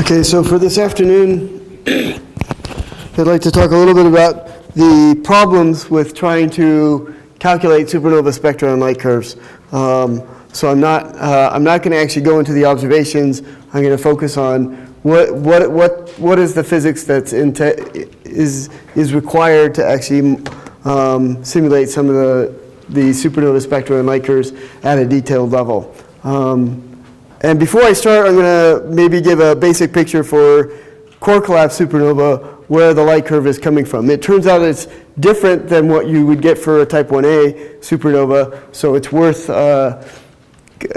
Okay, so for this afternoon, I'd like to talk a little bit about the problems with trying to calculate supernova spectra and light curves. So I'm not going to actually go into the observations. I'm going to focus on what is the physics that's is required to actually simulate some of the supernova spectra and light curves at a detailed level. And before I start, I'm going to maybe give a basic picture for core collapse supernova, where the light curve is coming from. It turns out it's different than what you would get for a type 1a supernova, so it's worth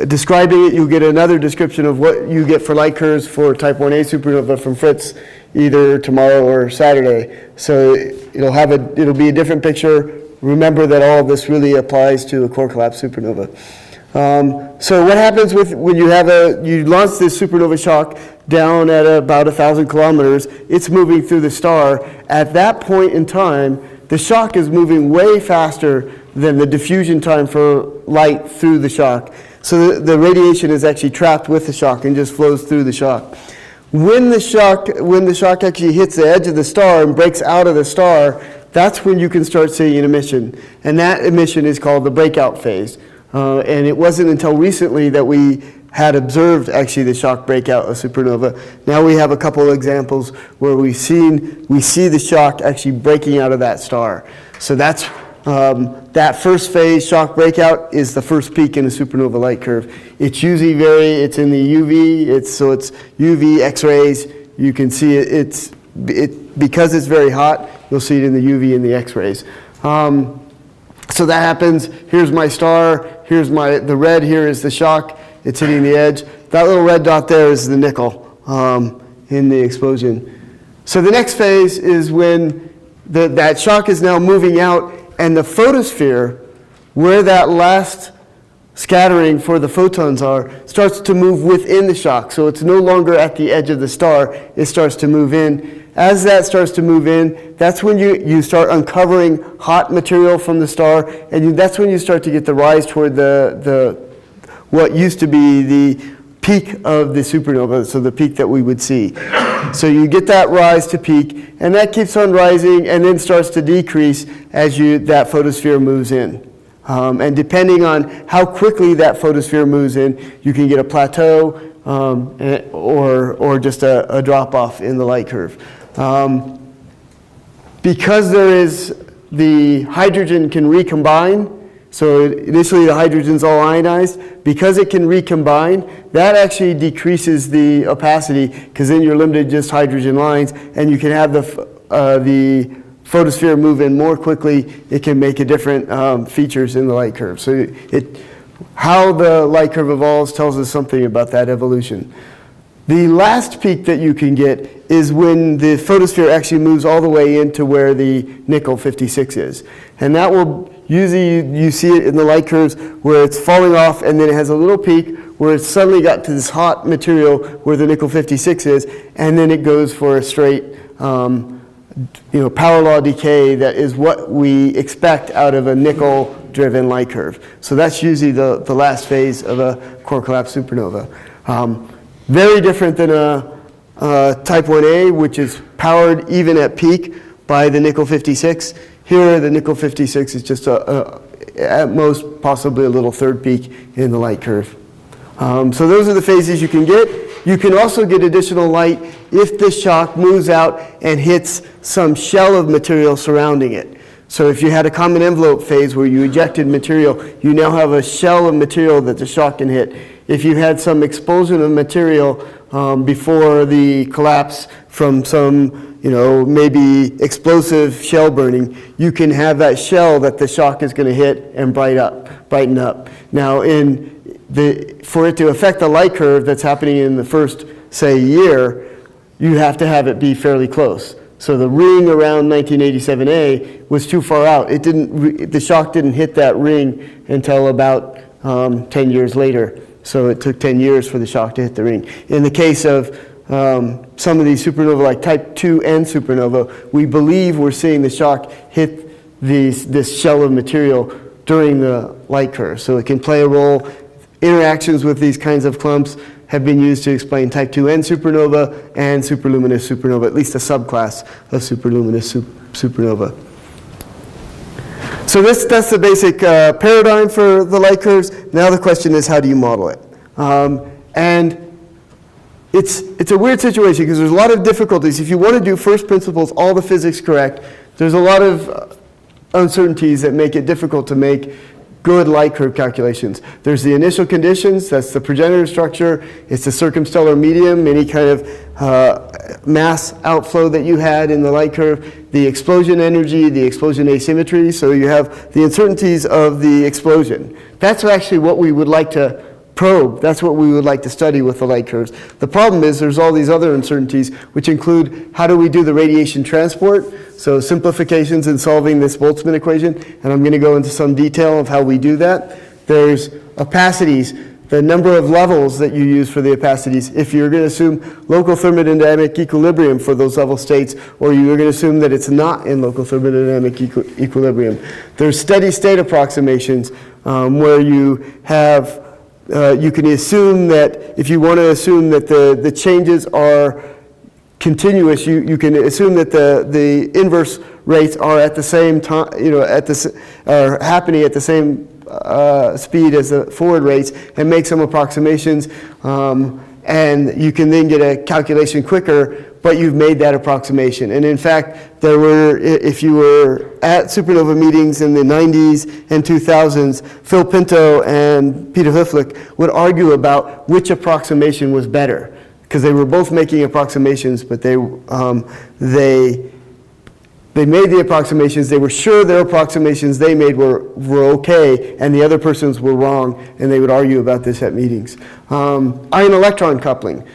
describing it. You'll get another description of what you get for light curves for type 1a supernova from Fritz either tomorrow or Saturday. So it'll be a different picture. Remember that all of this really applies to a core collapse supernova. So what happens when you launch this supernova shock down at about 1,000 kilometers, it's moving through the star. At that point in time, the shock is moving way faster than the diffusion time for light through the shock. So the radiation is actually trapped with the shock and just flows through the shock. When the shock actually hits the edge of the star and breaks out of the star, that's when you can start seeing an emission. And that emission is called the breakout phase. And it wasn't until recently that we had observed actually the shock breakout of supernova. Now we have a couple of examples where we see the shock actually breaking out of that star. So that's that first phase shock breakout is the first peak in a supernova light curve. It's usually it's in the UV. So it's UV X-rays. You can see it because it's very hot. You'll see it in the UV and the X-rays. So that happens. Here's my star. Here's the red here is the shock. It's hitting the edge. That little red dot there is the nickel in the explosion. So the next phase is when that shock is now moving out, and the photosphere, where that last scattering for the photons are, starts to move within the shock. So it's no longer at the edge of the star. It starts to move in. As that starts to move in, that's when you start uncovering hot material from the star, and that's when you start to get the rise toward what used to be the peak of the supernova, so the peak that we would see. So you get that rise to peak, and that keeps on rising and then starts to decrease as that photosphere moves in. And depending on how quickly that photosphere moves in, you can get a plateau or just a drop-off in the light curve. Because the hydrogen can recombine, so initially the hydrogen's all ionized, because it can recombine, that actually decreases the opacity, because then you're limited to just hydrogen lines, and you can have the photosphere move in more quickly. It can make a different features in the light curve. So how the light curve evolves tells us something about that evolution. The last peak that you can get is when the photosphere actually moves all the way into where the nickel 56 is. And that will usually, you see it in the light curves where it's falling off, and then it has a little peak where it's suddenly got to this hot material where the nickel 56 is, and then it goes for a straight Powerlaw decay that is what we expect out of a nickel-driven light curve. So that's usually the last phase of a core collapse supernova. Very different than a type 1a, which is powered even at peak by the nickel 56. Here, the nickel 56 is just at most possibly a little third peak in the light curve. So those are the phases you can get. You can also get additional light if the shock moves out and hits some shell of material surrounding it. So if you had a common envelope phase where you ejected material, you now have a shell of material that the shock can hit. If you had some expulsion of material before the collapse from some, maybe explosive shell burning, you can have that shell that the shock is going to hit and brighten up. Now, for it to affect the light curve that's happening in the first, say, year, you have to have it be fairly close. So the ring around 1987A was too far out. The shock didn't hit that ring until about 10 years later. So it took 10 years for the shock to hit the ring. In the case of some of these supernova, like type 2N supernova, we believe we're seeing the shock hit this shell of material during the light curve. So it can play a role. Interactions with these kinds of clumps have been used to explain type 2N supernova and superluminous supernova, at least a subclass of superluminous supernova. So that's the basic paradigm for the light curves. Now the question is, how do you model it? And it's a weird situation because there's a lot of difficulties. If you want to do first principles, all the physics correct, there's a lot of uncertainties that make it difficult to make good light curve calculations. There's the initial conditions, that's the progenitor structure, it's the circumstellar medium, any kind of mass outflow that you had in the light curve, the explosion energy, the explosion asymmetry, so you have the uncertainties of the explosion. That's actually what we would like to probe. That's what we would like to study with the light curves. The problem is there's all these other uncertainties, which include how do we do the radiation transport, so simplifications in solving this Boltzmann equation, and I'm going to go into some detail of how we do that. There's opacities, the number of levels that you use for the opacities, if you're going to assume local thermodynamic equilibrium for those level states, or you're going to assume that it's not in local thermodynamic equilibrium. There's steady state approximations where you have you can assume that if you want to assume that the changes are continuous, you can assume that the inverse rates are at the same time, are happening at the same speed as the forward rates, and make some approximations, and you can then get a calculation quicker, but you've made that approximation. And in fact, there were, if you were at supernova meetings in the 90s and 2000s, Phil Pinto and Peter Huflick would argue about which approximation was better, because they were both making approximations, but they made the approximations, they were sure their approximations they made were okay, and the other persons were wrong, and they would argue about this at meetings. Ion-electron coupling.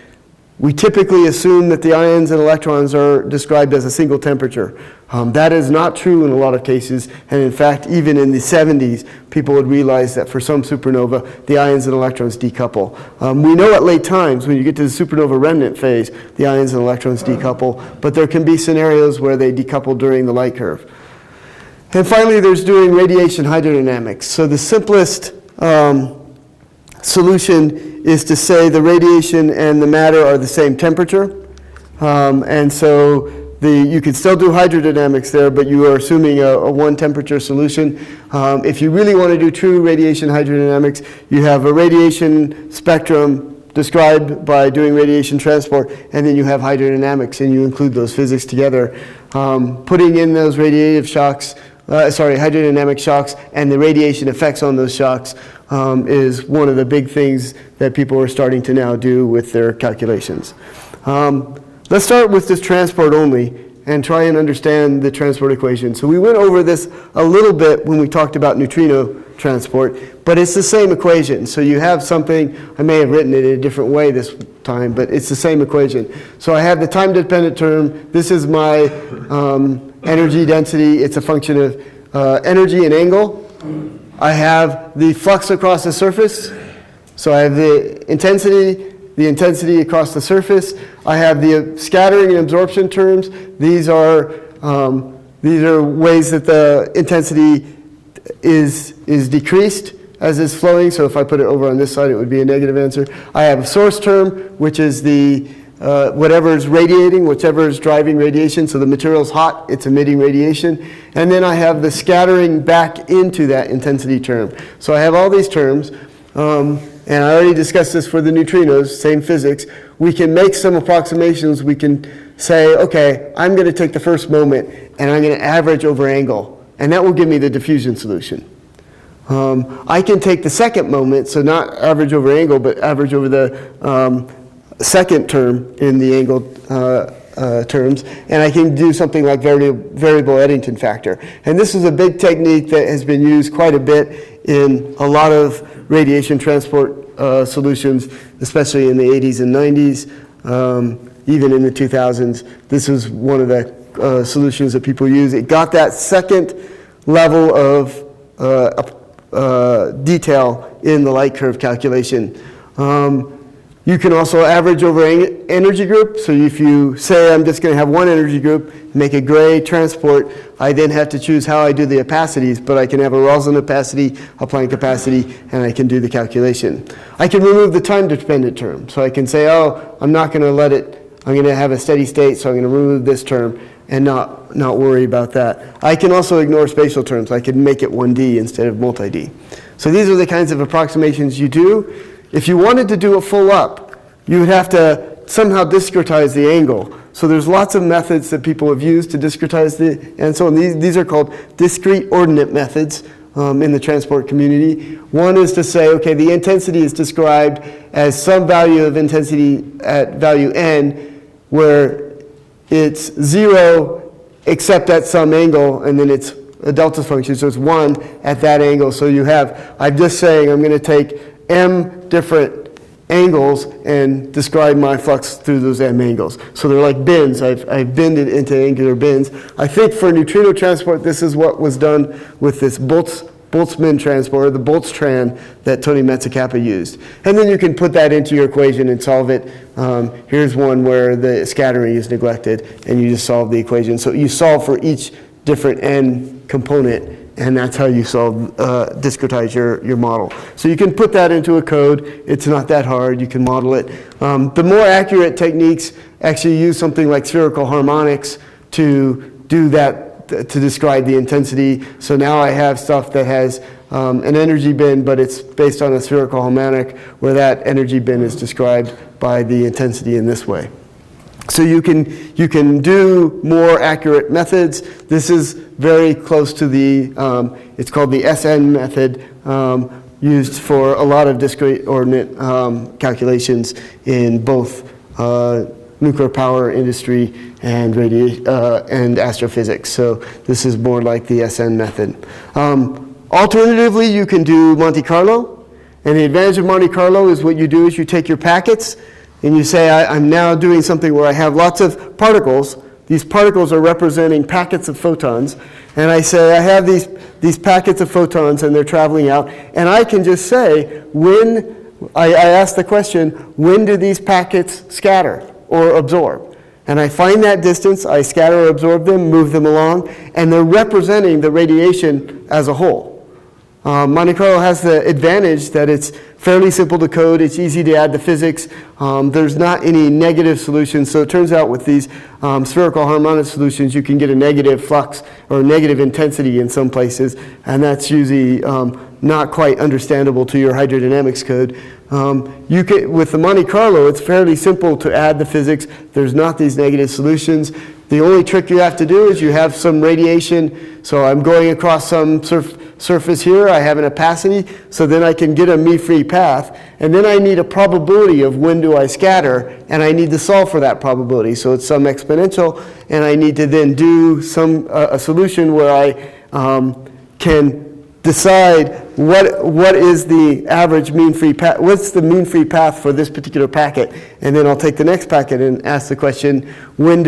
We typically assume that the ions and electrons are described as a single temperature. That is not true in a lot of cases, and in fact, even in the 70s, people would realize that for some supernova, the ions and electrons decouple. We know at late times, when you get to the supernova remnant phase, the ions and electrons decouple, but there can be scenarios where they decouple during the light curve. And finally, there's doing radiation hydrodynamics. So the simplest solution is to say the radiation and the matter are the same temperature. And so you could still do hydrodynamics there, but you are assuming a one temperature solution. If you really want to do true radiation hydrodynamics, you have a radiation spectrum described by doing radiation transport, and then you have hydrodynamics, and you include those physics together. Putting in those radiative shocks, hydrodynamic shocks, and the radiation effects on those shocks is one of the big things that people are starting to now do with their calculations. Let's start with this transport only and try and understand the transport equation. So we went over this a little bit when we talked about neutrino transport, but it's the same equation. So you have something, I may have written it in a different way this time, but it's the same equation. So I have the time-dependent term. This is my energy density. It's a function of energy and angle. I have the flux across the surface. So I have the intensity across the surface. I have the scattering and absorption terms. These are ways that the intensity is decreased as it's flowing. So if I put it over on this side, it would be a negative answer. I have a source term, which is the whatever is radiating, whichever is driving radiation. So the material is hot, it's emitting radiation. And then I have the scattering back into that intensity term. So I have all these terms. And I already discussed this for the neutrinos, same physics. We can make some approximations. We can say, okay, I'm going to take the first moment and I'm going to average over angle. And that will give me the diffusion solution. I can take the second moment, so not average over angle, but average over the second term in the angle terms, and I can do something like variable Eddington factor. And this is a big technique that has been used quite a bit in a lot of radiation transport solutions, especially in the 80s and 90s, even in the 2000s. This is one of the solutions that people use. It got that second level of detail in the light curve calculation. You can also average over energy group. So if you say I'm just going to have one energy group, make a gray transport, I then have to choose how I do the opacities, but I can have a Roslin opacity, a Planck opacity, and I can do the calculation. I can remove the time-dependent term. So I can say, oh, I'm not going to let it, I'm going to have a steady state, so I'm going to remove this term and not worry about that. I can also ignore spatial terms. I can make it 1D instead of multi-D. So these are the kinds of approximations you do. If you wanted to do a full up, you would have to somehow discretize the angle. So there's lots of methods that people have used to discretize and so on. These are called discrete ordinate methods in the transport community. One is to say, okay, the intensity is described as some value of intensity at value n, where it's 0 except at some angle, and then it's a delta function, so it's 1 at that angle. So you have, I'm just saying I'm going to take m different angles and describe my flux through those m angles. So they're like bins. I've binned it into angular bins. I think for neutrino transport, this is what was done with this Boltzmann transport, or the Boltztran that Tony Metzacappa used. And then you can put that into your equation and solve it. Here's one where the scattering is neglected, and you just solve the equation. So you solve for each different n component, and that's how you discretize your model. So you can put that into a code. It's not that hard. You can model it. The more accurate techniques actually use something like spherical harmonics to do that, to describe the intensity. So now I have stuff that has an energy bin, but it's based on a spherical harmonic, where that energy bin is described by the intensity in this way. So you can do more accurate methods. This is very close to the, it's called the SN method, used for a lot of discrete ordinate calculations in both nuclear power industry and astrophysics. So this is more like the SN method. Alternatively, you can do Monte Carlo. And the advantage of Monte Carlo is what you do is you take your packets, and you say, I'm now doing something where I have lots of particles. These particles are representing packets of photons. And I say, I have these packets of photons, and they're traveling out. And I can just say, I ask the question, when do these packets scatter or absorb? And I find that distance, I scatter or absorb them, move them along, and they're representing the radiation as a whole. Monte Carlo has the advantage that it's fairly simple to code, it's easy to add the physics, there's not any negative solutions, so it turns out with these spherical harmonic solutions you can get a negative flux or negative intensity in some places, and that's usually not quite understandable to your hydrodynamics code. With the Monte Carlo, it's fairly simple to add the physics, there's not these negative solutions. The only trick you have to do is you have some radiation, so I'm going across some surface here, I have an opacity, so then I can get a me-free path, and then I need a probability of when do I scatter, and I need to solve for that probability. So it's some exponential, and I need to then do a solution where I can decide what is the average mean-free path, what's the mean-free path for this particular packet, and then I'll take the next packet and ask the question, when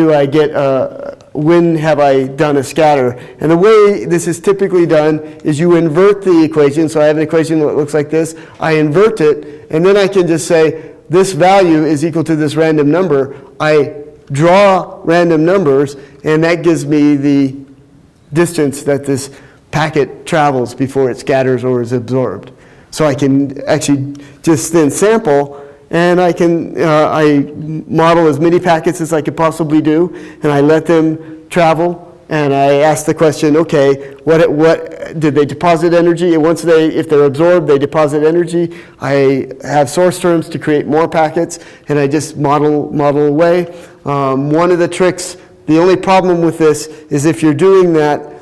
have I done a scatter? And the way this is typically done is you invert the equation. So I have an equation that looks like this. I invert it, and then I can just say this value is equal to this random number. I draw random numbers, and that gives me the distance that this packet travels before it scatters or is absorbed. So I can actually just then sample, and I model as many packets as I could possibly do, and I let them travel, and I ask the question, okay, what did they deposit energy? And if they're absorbed, they deposit energy. I have source terms to create more packets, and I just model away. One of the tricks, the only problem with this is if you're doing that,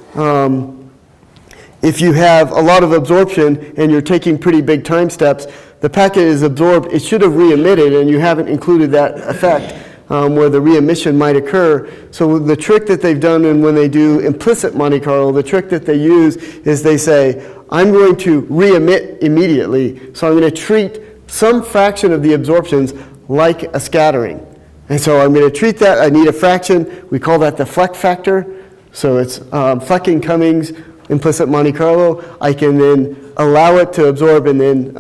if you have a lot of absorption and you're taking pretty big time steps, the packet is absorbed, it should have re-emitted, and you haven't included that effect where the re-emission might occur. So the trick that they've done, and when they do implicit Monte Carlo, the trick that they use is they say, I'm going to re-emit immediately, so I'm going to treat some fraction of the absorptions like a scattering. And so I'm going to treat that, I need a fraction, we call that the Fleck factor. So it's Flecking-Cummings, implicit Monte Carlo. I can then allow it to absorb and then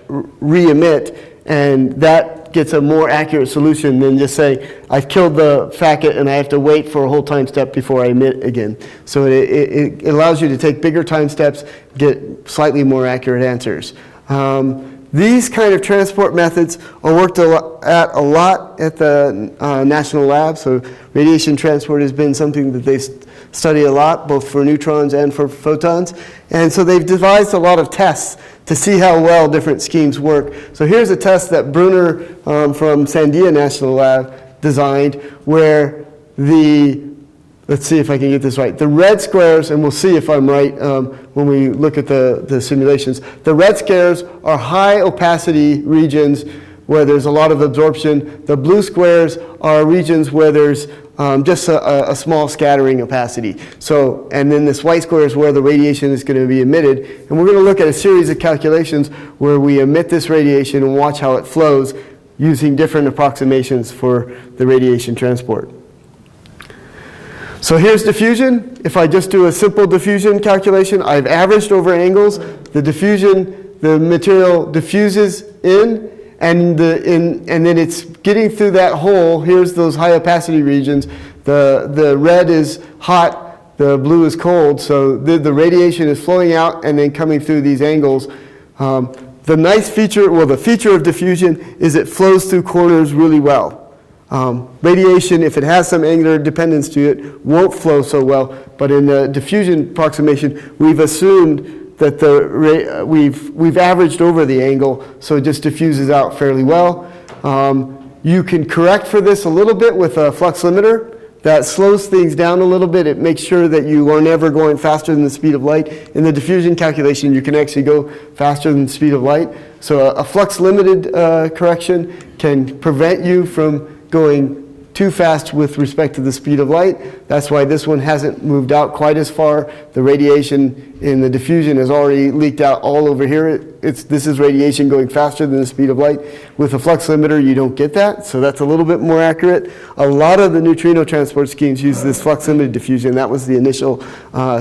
re-emit, And that gets a more accurate solution than just saying, I've killed the packet and I have to wait for a whole time step before I emit again. So it allows you to take bigger time steps, get slightly more accurate answers. These kind of transport methods are worked a lot at the National Lab. So radiation transport has been something that they study a lot, both for neutrons and for photons. And so they've devised a lot of tests to see how well different schemes work. So here's a test that Brunner from Sandia National Lab designed, where let's see if I can get this right. The red squares, and we'll see if I'm right when we look at the simulations. The red squares are high opacity regions where there's a lot of absorption. The blue squares are regions where there's just a small scattering opacity. So, and then this white square is where the radiation is going to be emitted. And we're going to look at a series of calculations where we emit this radiation and watch how it flows using different approximations for the radiation transport. So here's diffusion. If I just do a simple diffusion calculation, I've averaged over angles. The diffusion, the material diffuses in, and then it's getting through that hole. Here's those high opacity regions. The red is hot, the blue is cold, so the radiation is flowing out and then coming through these angles. The nice feature, well, the feature of diffusion is it flows through corners really well. Radiation, if it has some angular dependence to it, won't flow so well. But in the diffusion approximation, we've assumed that we've averaged over the angle, so it just diffuses out fairly well. You can correct for this a little bit with a flux limiter. That slows things down a little bit. It makes sure that you are never going faster than the speed of light. In the diffusion calculation, you can actually go faster than the speed of light. So a flux limited correction can prevent you from going too fast with respect to the speed of light. That's why this one hasn't moved out quite as far. The radiation in the diffusion has already leaked out all over here. This is radiation going faster than the speed of light. With a flux limiter, you don't get that, so that's a little bit more accurate. A lot of the neutrino transport schemes use this flux limited diffusion. That was the initial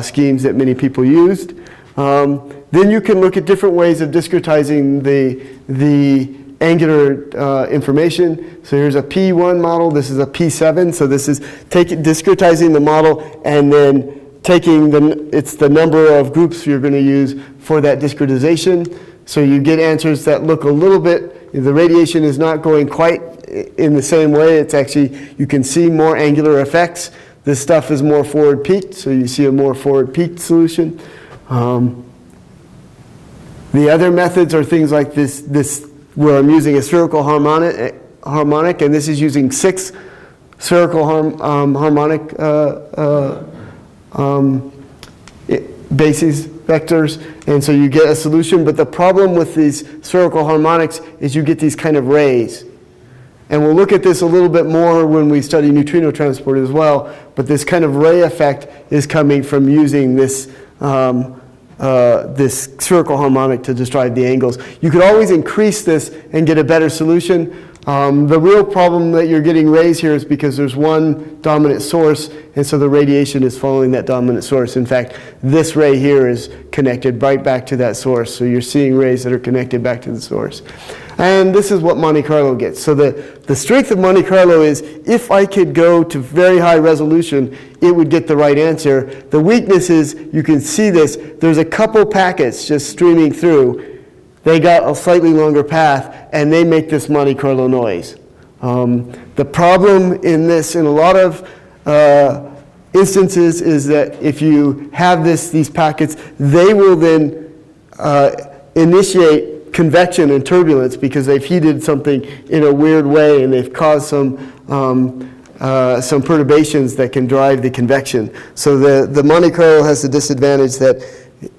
schemes that many people used. Then you can look at different ways of discretizing the angular information. So here's a P1 model, this is a P7, so this is discretizing the model and then taking it's the number of groups you're going to use for that discretization. So you get answers that look a little bit, the radiation is not going quite in the same way, it's actually, you can see more angular effects. This stuff is more forward peaked, so you see a more forward peaked solution. The other methods are things like this where I'm using a spherical harmonic, and this is using 6 spherical harmonic bases, vectors, and so you get a solution. But the problem with these spherical harmonics is you get these kind of rays. And we'll look at this a little bit more when we study neutrino transport as well, but this kind of ray effect is coming from using this this spherical harmonic to describe the angles. You could always increase this and get a better solution. The real problem that you're getting rays here is because there's one dominant source, and so the radiation is following that dominant source. In fact, this ray here is connected right back to that source, so you're seeing rays that are connected back to the source. And this is what Monte Carlo gets. So the strength of Monte Carlo is if I could go to very high resolution, it would get the right answer. The weakness is, you can see this, there's a couple packets just streaming through. They got a slightly longer path, and they make this Monte Carlo noise. The problem in this, in a lot of instances, is that if you have these packets, they will then initiate convection and turbulence because they've heated something in a weird way and they've caused some perturbations that can drive the convection. So the Monte Carlo has the disadvantage that,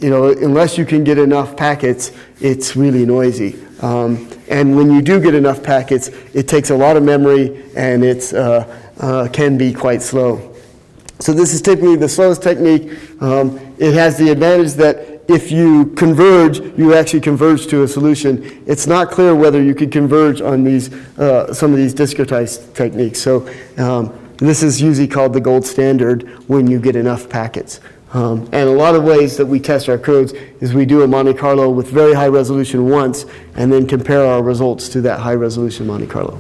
unless you can get enough packets, it's really noisy. And when you do get enough packets, it takes a lot of memory and it can be quite slow. So this is typically the slowest technique. It has the advantage that if you converge, you actually converge to a solution. It's not clear whether you could converge on these some of these discretized techniques. So this is usually called the gold standard when you get enough packets. And a lot of ways that we test our codes is we do a Monte Carlo with very high resolution once and then compare our results to that high resolution Monte Carlo.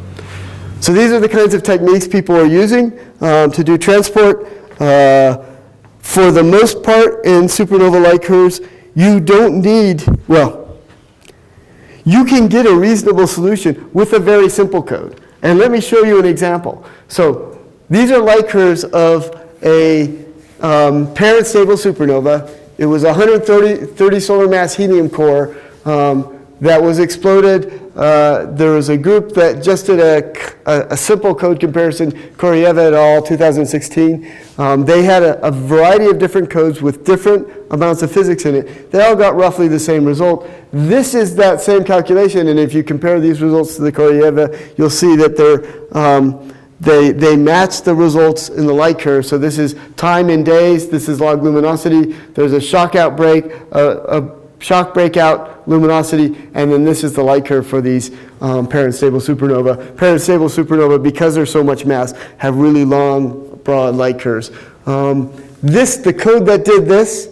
So these are the kinds of techniques people are using to do transport. For the most part in supernova light curves, you don't need, well, you can get a reasonable solution with a very simple code. And let me show you an example. So these are light curves of a parent stable supernova. It was a 130 solar mass helium core that was exploded. There was a group that just did a simple code comparison, Koryeva et al., 2016. They had a variety of different codes with different amounts of physics in it. They all got roughly the same result. This is that same calculation, and if you compare these results to the Koryeva, you'll see that they match the results in the light curve. So this is time in days, this is log luminosity. There's a shock outbreak, a shock breakout luminosity, and then this is the light curve for these parent stable supernova. Parent stable supernova, because there's so much mass, have really long, broad light curves. The code that did this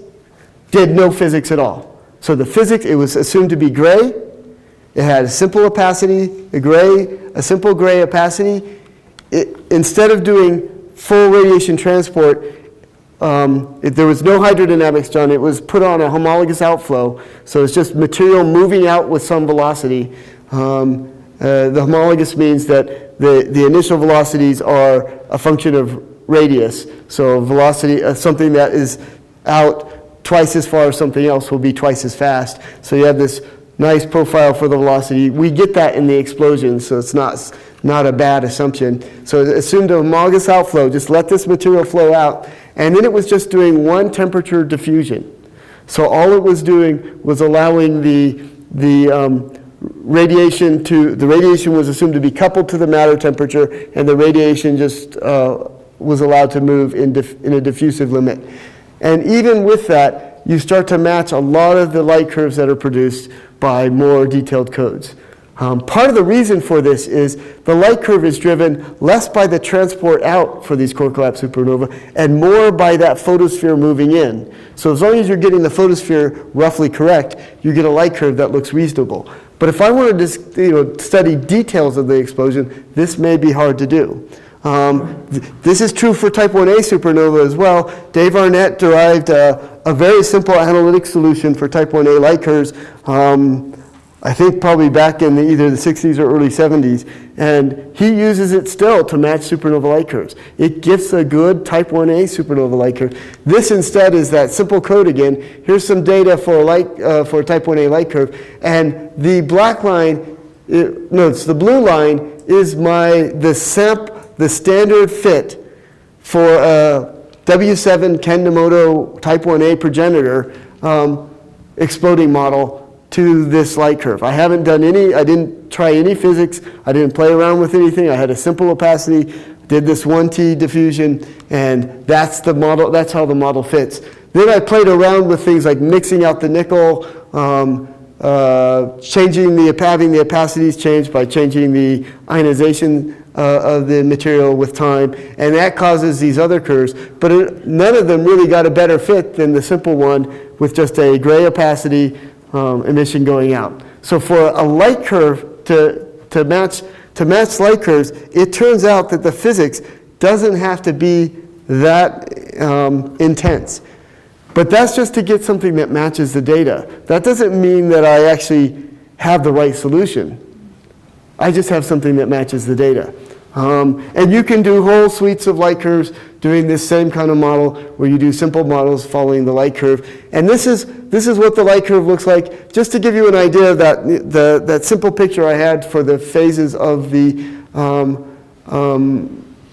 did no physics at all. So the physics, it was assumed to be gray. It had a simple opacity, a simple gray opacity. Instead of doing full radiation transport, there was no hydrodynamics done. It was put on a homologous outflow. So it's just material moving out with some velocity. The homologous means that the initial velocities are a function of radius. So velocity, something that is out twice as far as something else will be twice as fast. So you have this nice profile for the velocity. We get that in the explosion, so it's not a bad assumption. So it assumed a homologous outflow, just let this material flow out, and then it was just doing one temperature diffusion. So all it was doing was allowing the radiation was assumed to be coupled to the matter temperature, and the radiation just was allowed to move in a diffusive limit. And even with that, you start to match a lot of the light curves that are produced by more detailed codes. Part of the reason for this is the light curve is driven less by the transport out for these core collapse supernova and more by that photosphere moving in. So as long as you're getting the photosphere roughly correct, you get a light curve that looks reasonable. But if I wanted to study details of the explosion, this may be hard to do. This is true for type 1a supernova as well. Dave Arnett derived a very simple analytic solution for type 1a light curves, I think probably back in either the 60s or early 70s, and he uses it still to match supernova light curves. It gives a good type 1a supernova light curve. This instead is that simple code again. Here's some data for a type 1a light curve, and the black line, it's the blue line is the standard fit for a W7 Ken Nemoto type 1a progenitor exploding model to this light curve. I didn't try any physics, I didn't play around with anything, I had a simple opacity, did this 1T diffusion, and that's the model, that's how the model fits. Then I played around with things like mixing out the nickel, having the opacities changed by changing the ionization of the material with time, and that causes these other curves, but none of them really got a better fit than the simple one with just a gray opacity emission going out. So for a light curve to match light curves, it turns out that the physics doesn't have to be that intense. But that's just to get something that matches the data. That doesn't mean that I actually have the right solution. I just have something that matches the data. And you can do whole suites of light curves doing this same kind of model where you do simple models following the light curve. And this is what the light curve looks like. Just to give you an idea of that simple picture I had for the phases of the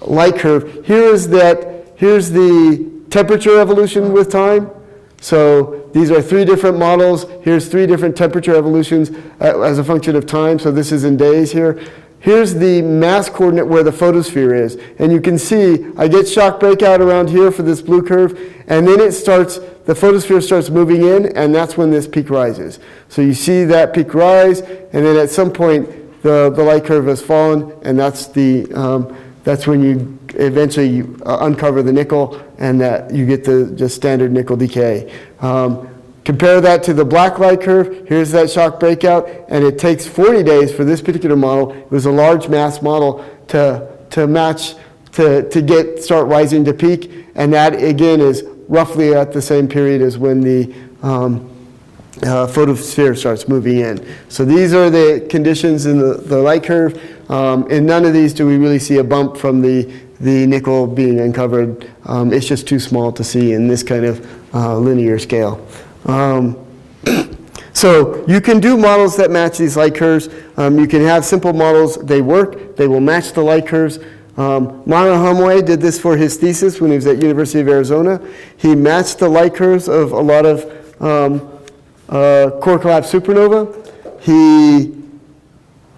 light curve. Here's the temperature evolution with time. So these are 3 different models. Here's 3 different temperature evolutions as a function of time. So this is in days here. Here's the mass coordinate where the photosphere is. And you can see I get shock breakout around here for this blue curve, and then the photosphere starts moving in, and that's when this peak rises. So you see that peak rise, and then at some point the light curve has fallen, and that's when you eventually uncover the nickel, and that you get the just standard nickel decay. Compare that to the black light curve. Here's that shock breakout, and it takes 40 days for this particular model. It was a large mass model to match, to start rising to peak, and that again is roughly at the same period as when the photosphere starts moving in. So these are the conditions in the light curve. In none of these do we really see a bump from the nickel being uncovered. It's just too small to see in this kind of linear scale. So you can do models that match these light curves. You can have simple models. They work. They will match the light curves. Monte did this for his thesis when he was at University of Arizona. He matched the light curves of a lot of core collapse supernova. He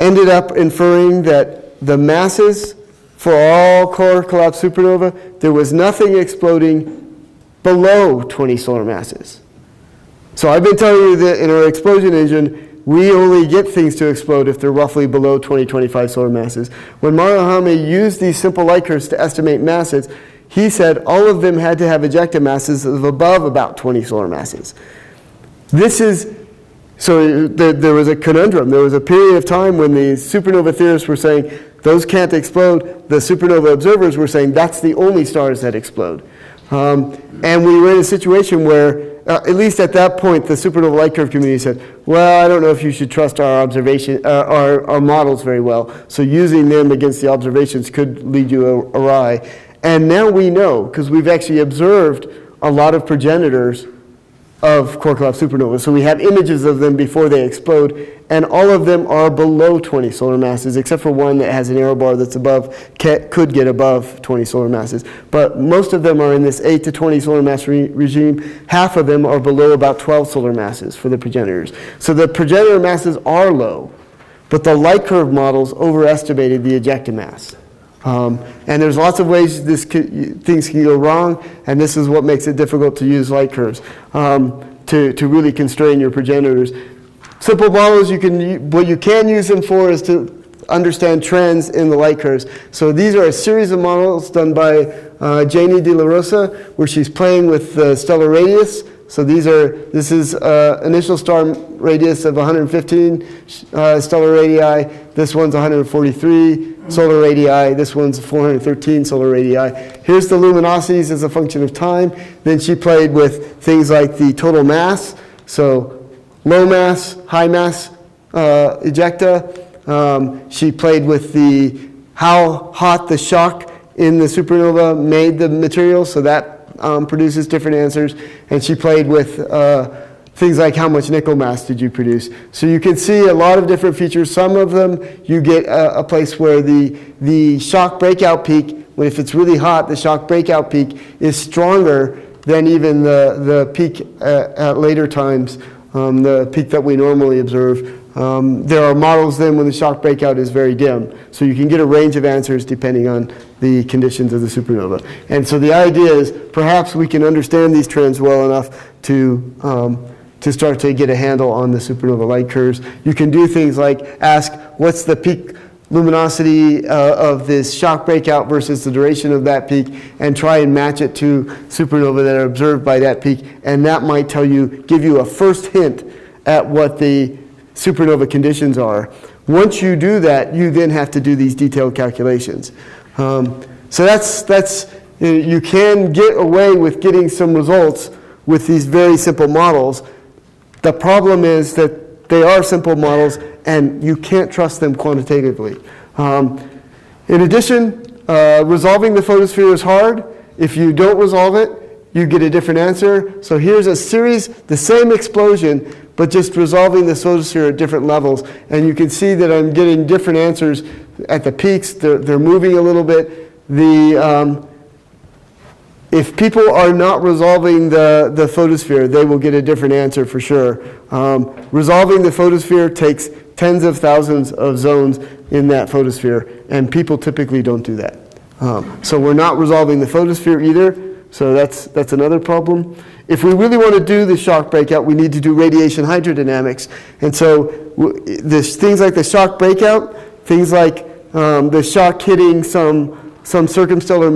ended up inferring that the masses for all core collapse supernova, there was nothing exploding below 20 solar masses. So I've been telling you that in our explosion engine, we only get things to explode if they're roughly below 25 solar masses. When Monte used these simple light curves to estimate masses, he said all of them had to have ejecta masses of above about 20 solar masses. So there was a conundrum. There was a period of time when the supernova theorists were saying those can't explode. The supernova observers were saying that's the only stars that explode. And we were in a situation where, at least at that point, the supernova light curve community said, well, I don't know if you should trust our observation, our models very well. So using them against the observations could lead you awry. And now we know, because we've actually observed a lot of progenitors of core collapse supernovas. So we have images of them before they explode, and all of them are below 20 solar masses, except for one that has an error bar that's above, could get above 20 solar masses. But most of them are in this 8 to 20 solar mass regime. Half of them are below about 12 solar masses for the progenitors. So the progenitor masses are low, but the light curve models overestimated the ejecta mass. And there's lots of ways things can go wrong, and this is what makes it difficult to use light curves to really constrain your progenitors. Simple models, what you can use them for is to understand trends in the light curves. So these are a series of models done by Janie De La Rosa, where she's playing with the stellar radius. So this is initial star radius of 115 stellar radii. This one's 143 solar radii. This one's 413 solar radii. Here's the luminosities as a function of time. Then she played with things like the total mass. So low mass, high mass ejecta. She played with how hot the shock in the supernova made the material. So that produces different answers, and she played with things like how much nickel mass did you produce. So you can see a lot of different features. Some of them you get a place where the shock breakout peak, if it's really hot, the shock breakout peak is stronger than even the peak at later times, the peak that we normally observe. There are models then when the shock breakout is very dim. So you can get a range of answers depending on the conditions of the supernova. And so the idea is perhaps we can understand these trends well enough to start to get a handle on the supernova light curves. You can do things like ask what's the peak luminosity of this shock breakout versus the duration of that peak, and try and match it to supernova that are observed by that peak. And that might give you a first hint at what the supernova conditions are. Once you do that, you then have to do these detailed calculations. So you can get away with getting some results with these very simple models. The problem is that they are simple models and you can't trust them quantitatively. In addition, resolving the photosphere is hard. If you don't resolve it, you get a different answer. So here's a series, the same explosion, but just resolving the photosphere at different levels. And you can see that I'm getting different answers at the peaks. They're moving a little bit. If people are not resolving the photosphere, they will get a different answer for sure. Resolving the photosphere takes tens of thousands of zones in that photosphere, and people typically don't do that. So we're not resolving the photosphere either, so that's another problem. If we really want to do the shock breakout, we need to do radiation hydrodynamics. And so things like the shock breakout, things like the shock hitting some some circumstellar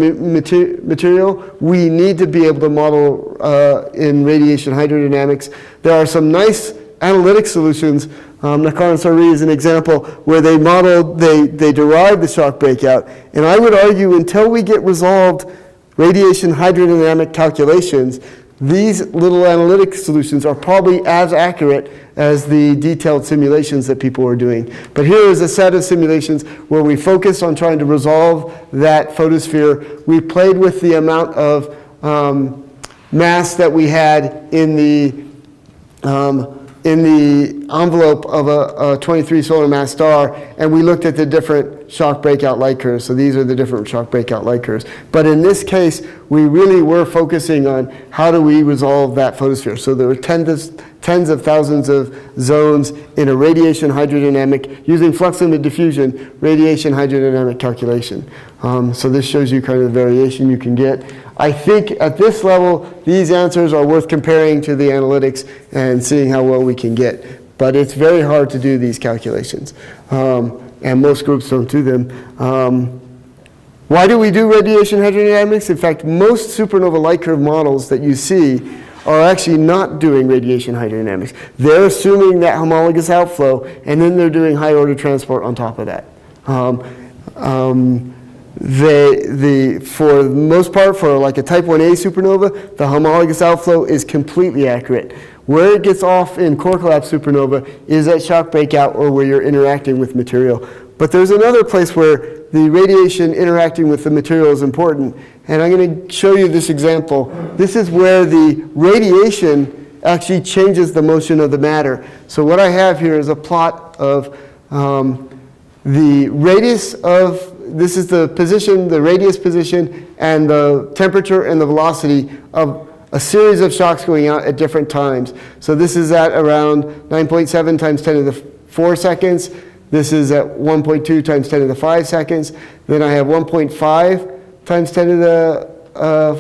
material, we need to be able to model in radiation hydrodynamics. There are some nice analytic solutions. Nakar and Sari is an example where they modeled, they derived the shock breakout. And I would argue until we get resolved radiation hydrodynamic calculations, these little analytic solutions are probably as accurate as the detailed simulations that people are doing. But here is a set of simulations where we focused on trying to resolve that photosphere. We played with the amount of mass that we had in the envelope of a 23 solar mass star, and we looked at the different shock breakout light curves. So these are the different shock breakout light curves. But in this case, we really were focusing on how do we resolve that photosphere. So there were tens of thousands of zones in a radiation hydrodynamic, using flux limit diffusion, radiation hydrodynamic calculation. So this shows you kind of the variation you can get. I think at this level, these answers are worth comparing to the analytics and seeing how well we can get. But it's very hard to do these calculations, and most groups don't do them. Why do we do radiation hydrodynamics? In fact, most supernova light curve models that you see are actually not doing radiation hydrodynamics. They're assuming that homologous outflow, and then they're doing high order transport on top of that. For the most part, for like a type 1a supernova, the homologous outflow is completely accurate. Where it gets off in core collapse supernova is at shock breakout or where you're interacting with material. But there's another place where the radiation interacting with the material is important, and I'm going to show you this example. This is where the radiation actually changes the motion of the matter. So what I have here is a plot of the radius of, this is the position, the radius position, and the temperature and the velocity of a series of shocks going out at different times. So this is at around 9.7 times 10 to the 4 seconds. This is at 1.2 times 10 to the 5 seconds. Then I have 1.5 times 10 to the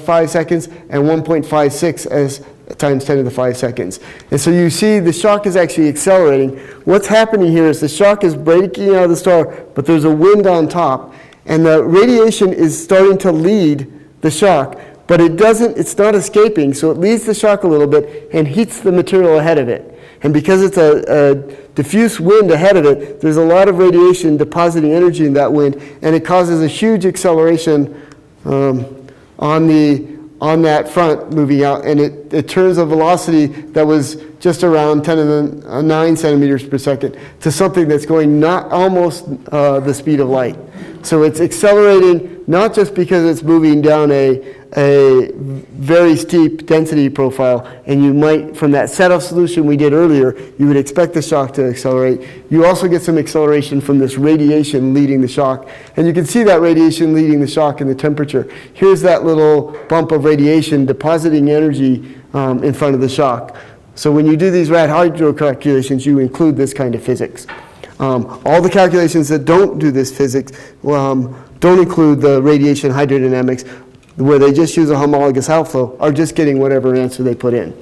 5 seconds, and 1.56 as times 10 to the 5 seconds. And so you see the shock is actually accelerating. What's happening here is the shock is breaking out of the star, but there's a wind on top, and the radiation is starting to lead the shock, but it's not escaping, so it leads the shock a little bit and heats the material ahead of it. And because it's a diffuse wind ahead of it, there's a lot of radiation depositing energy in that wind, and it causes a huge acceleration on that front moving out, and it turns a velocity that was just around 10 to the 9 centimeters per second to something that's going not almost the speed of light. So it's accelerating not just because it's moving down a very steep density profile, and you might, from that set-off solution we did earlier, you would expect the shock to accelerate. You also get some acceleration from this radiation leading the shock, and you can see that radiation leading the shock in the temperature. Here's that little bump of radiation depositing energy in front of the shock. So when you do these rad hydro calculations, you include this kind of physics. All the calculations that don't do this physics don't include the radiation hydrodynamics, where they just use a homologous outflow, are just getting whatever answer they put in.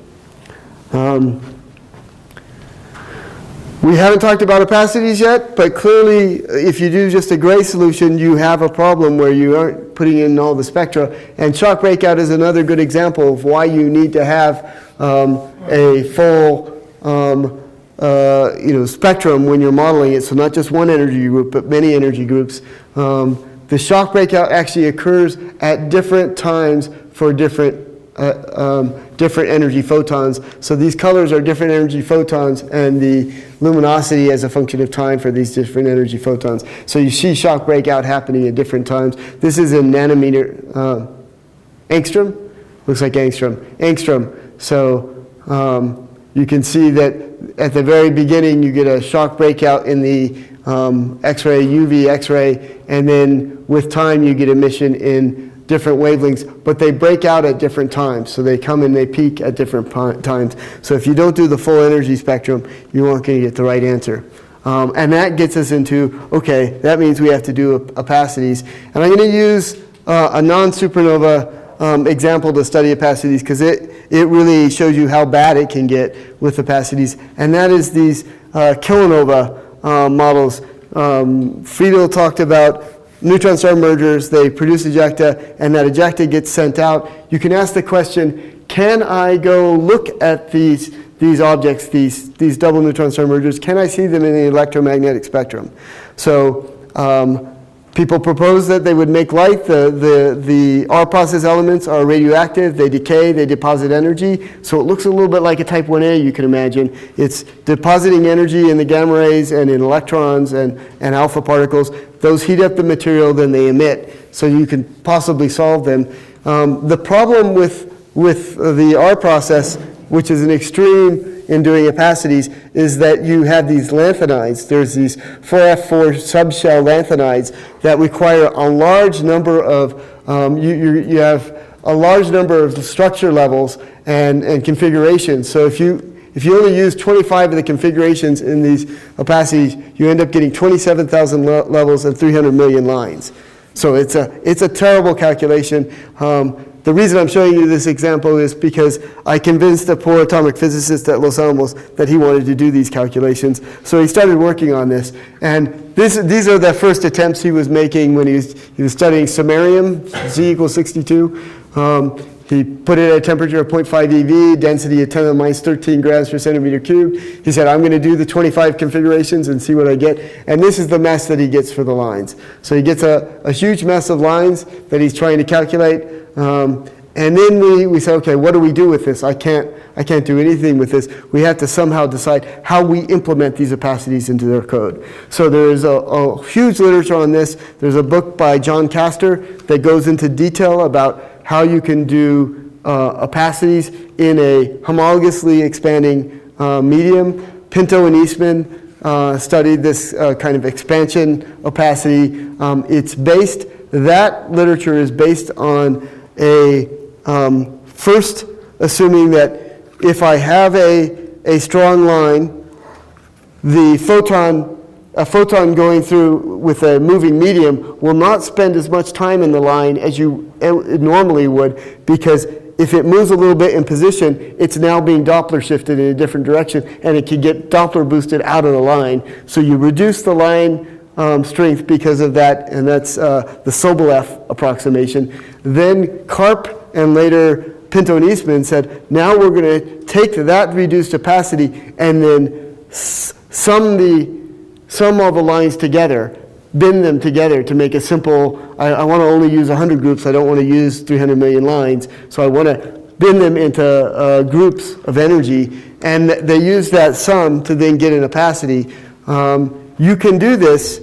We haven't talked about opacities yet, but clearly if you do just a gray solution, you have a problem where you aren't putting in all the spectra. And shock breakout is another good example of why you need to have a full spectrum when you're modeling it. So not just one energy group, but many energy groups. The shock breakout actually occurs at different times for different energy photons. So these colors are different energy photons, and the luminosity as a function of time for these different energy photons. So you see shock breakout happening at different times. This is in nanometer, angstrom? Looks like angstrom. So you can see that at the very beginning you get a shock breakout in the X-ray, UV X-ray, and then with time you get emission in different wavelengths, but they break out at different times. So they come and they peak at different times. So if you don't do the full energy spectrum, you aren't going to get the right answer. And that gets us into, okay, that means we have to do opacities. And I'm going to use a non-supernova example to study opacities, because it really shows you how bad it can get with opacities. And that is these kilonova models. Friedel talked about neutron star mergers, they produce ejecta, and that ejecta gets sent out. You can ask the question, can I go look at these objects, these double neutron star mergers, can I see them in the electromagnetic spectrum? So people propose that they would make light. The R process elements are radioactive, they decay, they deposit energy. So it looks a little bit like a type 1A, you can imagine. It's depositing energy in the gamma rays and in electrons and alpha particles. Those heat up the material, then they emit. So you can possibly solve them. The problem with the R process, which is an extreme in doing opacities, is that you have these lanthanides. There's these 4F4 subshell lanthanides that require a large number of, you have a large number of structure levels and configurations. So if you only use 25 of the configurations in these opacities, you end up getting 27,000 levels and 300 million lines. So it's a terrible calculation. The reason I'm showing you this example is because I convinced a poor atomic physicist at Los Alamos that he wanted to do these calculations. So he started working on this. And these are the first attempts he was making when he was studying Sumerian, Z equals 62. He put it at a temperature of 0.5 eV, density of 10 to the minus 13 grams per centimeter cubed. He said, I'm going to do the 25 configurations and see what I get. And this is the mess that he gets for the lines. So he gets a huge mess of lines that he's trying to calculate. And then we said, okay, what do we do with this? I can't do anything with this. We have to somehow decide how we implement these opacities into their code. So there's a huge literature on this. There's a book by John Castor that goes into detail about how you can do opacities in a homologously expanding medium. Pinto and Eastman studied this kind of expansion opacity. That literature is based on first assuming that if I have a strong line, a photon going through with a moving medium will not spend as much time in the line as you normally would, because if it moves a little bit in position, it's now being Doppler shifted in a different direction, and it can get Doppler boosted out of the line. So you reduce the line strength because of that, and that's the Sobolev approximation. Then Karp and later Pinto and Eastman said, now we're going to take that reduced opacity and then sum all the lines together, bend them together to make a simple, I want to only use 100 groups, I don't want to use 300 million lines, so I want to bend them into groups of energy, and they use that sum to then get an opacity. You can do this.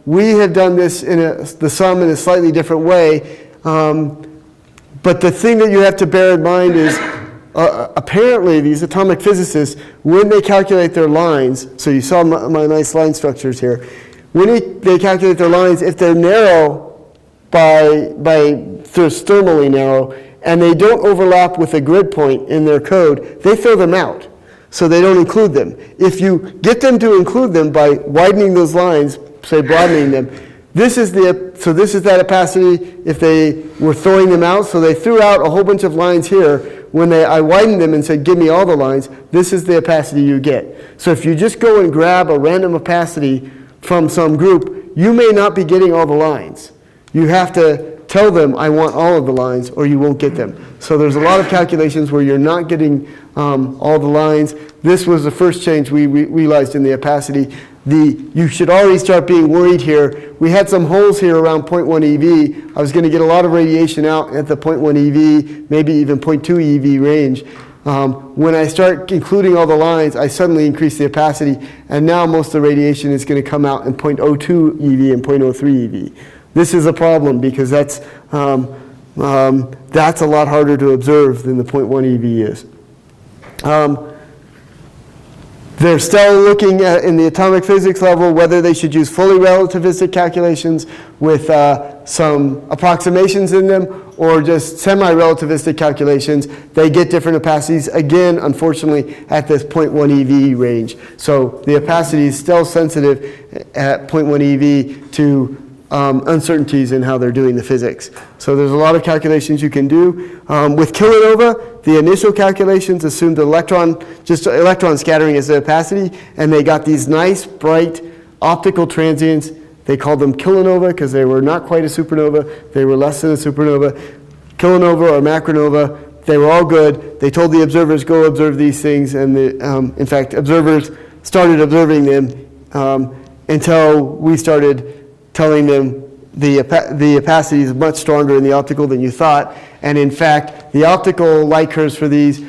We have done this the sum in a slightly different way, but the thing that you have to bear in mind is apparently these atomic physicists, when they calculate their lines, so you saw my nice line structures here, when they calculate their lines, if they're narrow they're thermally narrow, and they don't overlap with a grid point in their code, they throw them out. So they don't include them. If you get them to include them by widening those lines, say broadening them, this is that opacity if they were throwing them out. So they threw out a whole bunch of lines here. When I widened them and said, give me all the lines, this is the opacity you get. So if you just go and grab a random opacity from some group, you may not be getting all the lines. You have to tell them, I want all of the lines, or you won't get them. So there's a lot of calculations where you're not getting all the lines. This was the first change we realized in the opacity. You should already start being worried here. We had some holes here around 0.1 eV. I was going to get a lot of radiation out at the 0.1 eV, maybe even 0.2 eV range. When I start including all the lines, I suddenly increase the opacity, and now most of the radiation is going to come out in 0.02 eV and 0.03 eV. This is a problem because that's a lot harder to observe than the 0.1 EV is. They're still looking at, in the atomic physics level, whether they should use fully relativistic calculations with some approximations in them, or just semi-relativistic calculations. They get different opacities, again, unfortunately, at this 0.1 EV range. So the opacity is still sensitive at 0.1 EV to uncertainties in how they're doing the physics. So there's a lot of calculations you can do. With kilonova, the initial calculations assumed just electron scattering as the opacity, and they got these nice, bright optical transients They called them kilonova because they were not quite a supernova. They were less than a supernova. Kilonova or macronova, they were all good. They told the observers, go observe these things, and in fact, observers started observing them until we started telling them the opacity is much stronger in the optical than you thought. And in fact, the optical light curves for these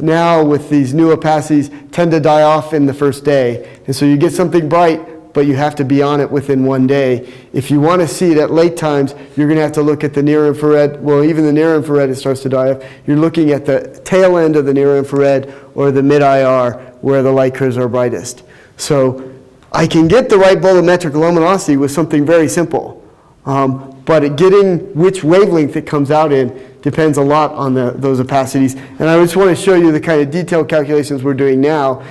now with these new opacities tend to die off in the first day. And so you get something bright, but you have to be on it within one day. If you want to see it at late times, you're going to have to look at the near infrared. Well, even the near infrared, it starts to die off. You're looking at the tail end of the near infrared or the mid IR where the light curves are brightest. So I can get the right bolometric luminosity with something very simple. But getting which wavelength it comes out in depends a lot on those opacities. And I just want to show you the kind of detailed calculations we're doing now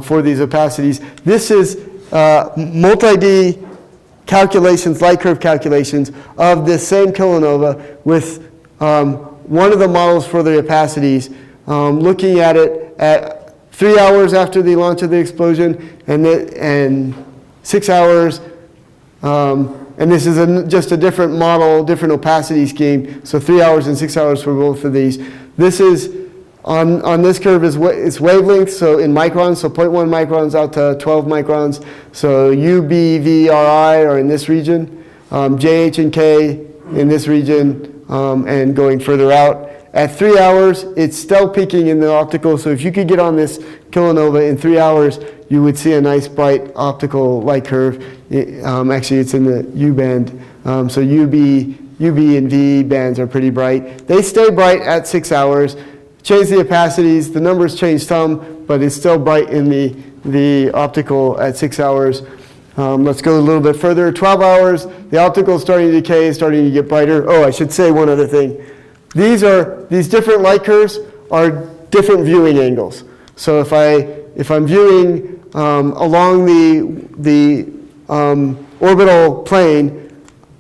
for these opacities. This is multi-D calculations, light curve calculations of this same kilonova with one of the models for the opacities, looking at it at 3 hours after the launch of the explosion and 6 hours. And this is just a different model, different opacity scheme. So 3 hours and 6 hours for both of these. This is, on this curve is it's wavelength, so in microns, so 0.1 microns out to 12 microns. So U, B, V, R, I are in this region. J, H, and K in this region, and going further out. At 3 hours, it's still peaking in the optical. So if you could get on this kilonova in 3 hours, you would see a nice bright optical light curve. Actually, it's in the U band. So UB and V bands are pretty bright. They stay bright at 6 hours. Change the opacities. The numbers change some, but it's still bright in the optical at 6 hours. Let's go a little bit further. 12 hours, the optical is starting to decay, starting to get brighter. Oh, I should say one other thing. These different light curves are different viewing angles. So if I'm viewing along the orbital plane,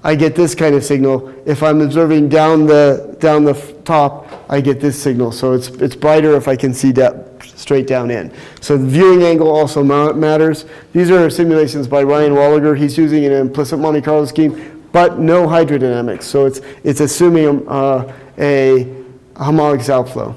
I get this kind of signal. If I'm observing down the top, I get this signal. So it's brighter if I can see straight down in. So the viewing angle also matters. These are simulations by Ryan Walliger. He's using an implicit Monte Carlo scheme, but no hydrodynamics. So it's assuming a homologous outflow.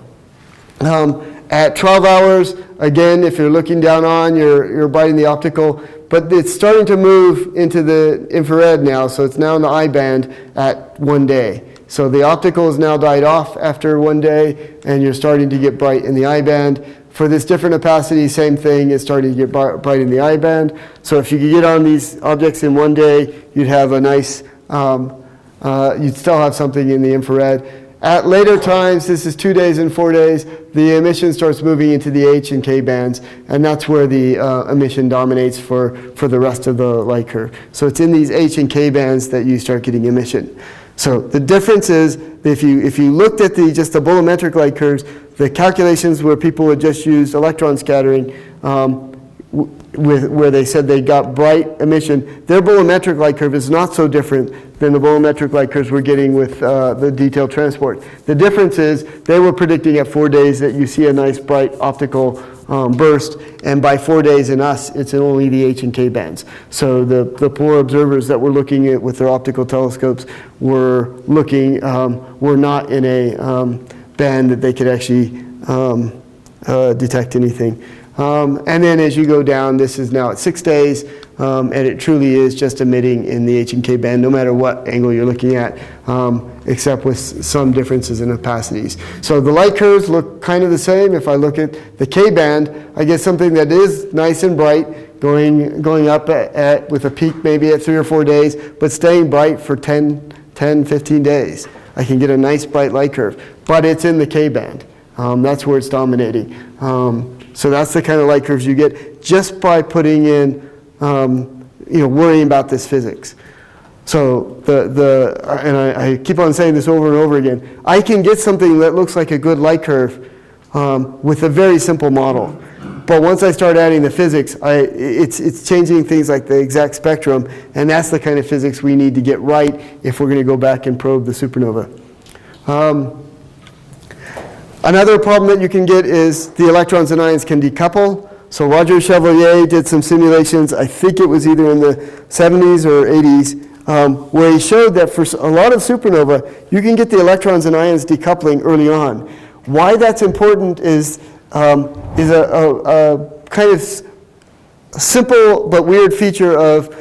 At 12 hours, again, if you're looking down on, you're bright in the optical, but it's starting to move into the infrared now, so it's now in the I band at 1 day. So the optical has now died off after 1 day, and you're starting to get bright in the I band. For this different opacity, same thing, it's starting to get bright in the I band. So if you could get on these objects in 1 day, you'd have a nice, you'd still have something in the infrared. At later times, this is 2 days and 4 days, the emission starts moving into the H and K bands, and that's where the emission dominates for the rest of the light curve. So it's in these H and K bands that you start getting emission. So the difference is, if you looked at just the bolometric light curves, the calculations where people would just use electron scattering, where they said they got bright emission, their bolometric light curve is not so different than the bolometric light curves we're getting with the detailed transport. The difference is they were predicting at 4 days that you see a nice bright optical burst, and by 4 days in us, it's only the H and K bands. So the poor observers that were looking at with their optical telescopes were not in a band that they could actually detect anything. And then as you go down, this is now at 6 days, and it truly is just emitting in the H and K band, no matter what angle you're looking at, except with some differences in opacities. So the light curves look kind of the same. If I look at the K band, I get something that is nice and bright, going up with a peak maybe at 3 or 4 days, but staying bright for 10, 15 days. I can get a nice bright light curve, but it's in the K band. That's where it's dominating. So that's the kind of light curves you get just by putting in, worrying about this physics. So and I keep on saying this over and over again, I can get something that looks like a good light curve with a very simple model. But once I start adding the physics, it's changing things like the exact spectrum, and that's the kind of physics we need to get right if we're going to go back and probe the supernova. Another problem that you can get is the electrons and ions can decouple. So Roger Chevalier did some simulations, I think it was either in the 70s or 80s, where he showed that for a lot of supernova, you can get the electrons and ions decoupling early on. Why that's important is a kind of simple but weird feature of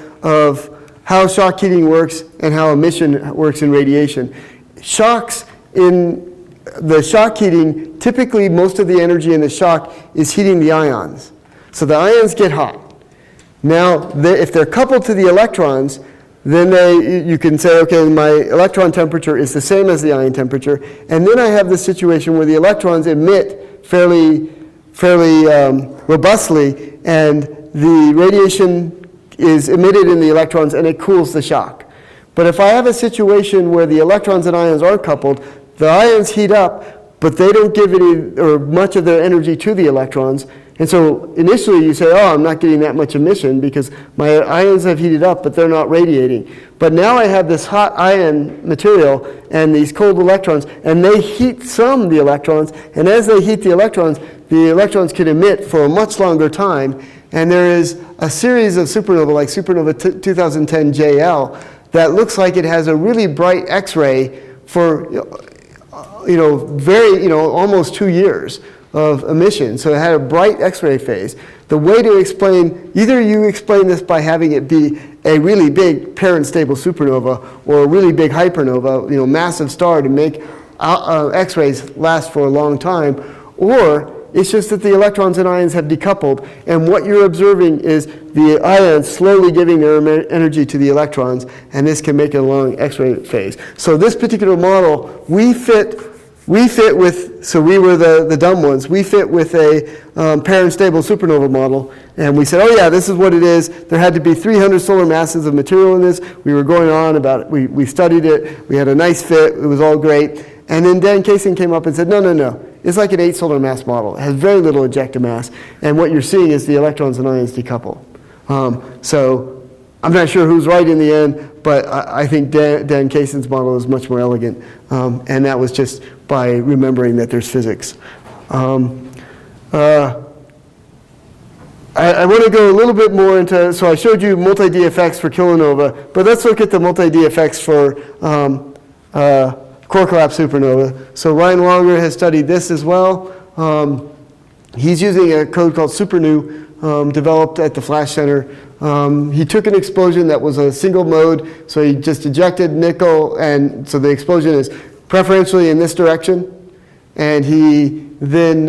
how shock heating works and how emission works in radiation. Shocks in the shock heating, typically most of the energy in the shock is heating the ions. So the ions get hot. Now, if they're coupled to the electrons, then you can say, okay, my electron temperature is the same as the ion temperature, and then I have this situation where the electrons emit fairly robustly, and the radiation is emitted in the electrons and it cools the shock. But if I have a situation where the electrons and ions aren't coupled, the ions heat up, but they don't give any or much of their energy to the electrons. And so initially you say, oh, I'm not getting that much emission because my ions have heated up, but they're not radiating. But now I have this hot ion material and these cold electrons, and they heat the electrons, and as they heat the electrons can emit for a much longer time. And there is a series of supernovae, like supernova 2010 JL, that looks like it has a really bright X-ray for, almost 2 years of emission. So it had a bright X-ray phase. The way to explain, either you explain this by having it be a really big parent stable supernova or a really big hypernova, massive star to make X-rays last for a long time, or it's just that the electrons and ions have decoupled, and what you're observing is the ions slowly giving their energy to the electrons, and this can make a long X-ray phase. So this particular model, we fit with, so we were the dumb ones, we fit with a parent stable supernova model, and we said, oh yeah, this is what it is. There had to be 300 solar masses of material in this. We were going on about it. We studied it. We had a nice fit. It was all great. And then Dan Kaysen came up and said, no. It's like an 8 solar mass model. It has very little ejecta mass, and what you're seeing is the electrons and ions decouple. So I'm not sure who's right in the end, but I think Dan Kaysen's model is much more elegant, and that was just by remembering that there's physics. I want to go a little bit more into, so I showed you multi-D effects for kilonova, but let's look at the multi-D effects for core collapse supernova. So Ryan Longer has studied this as well. He's using a code called Supernovae, developed at the Flash Center. He took an explosion that was a single mode, so he just ejected nickel, and so the explosion is preferentially in this direction. And he then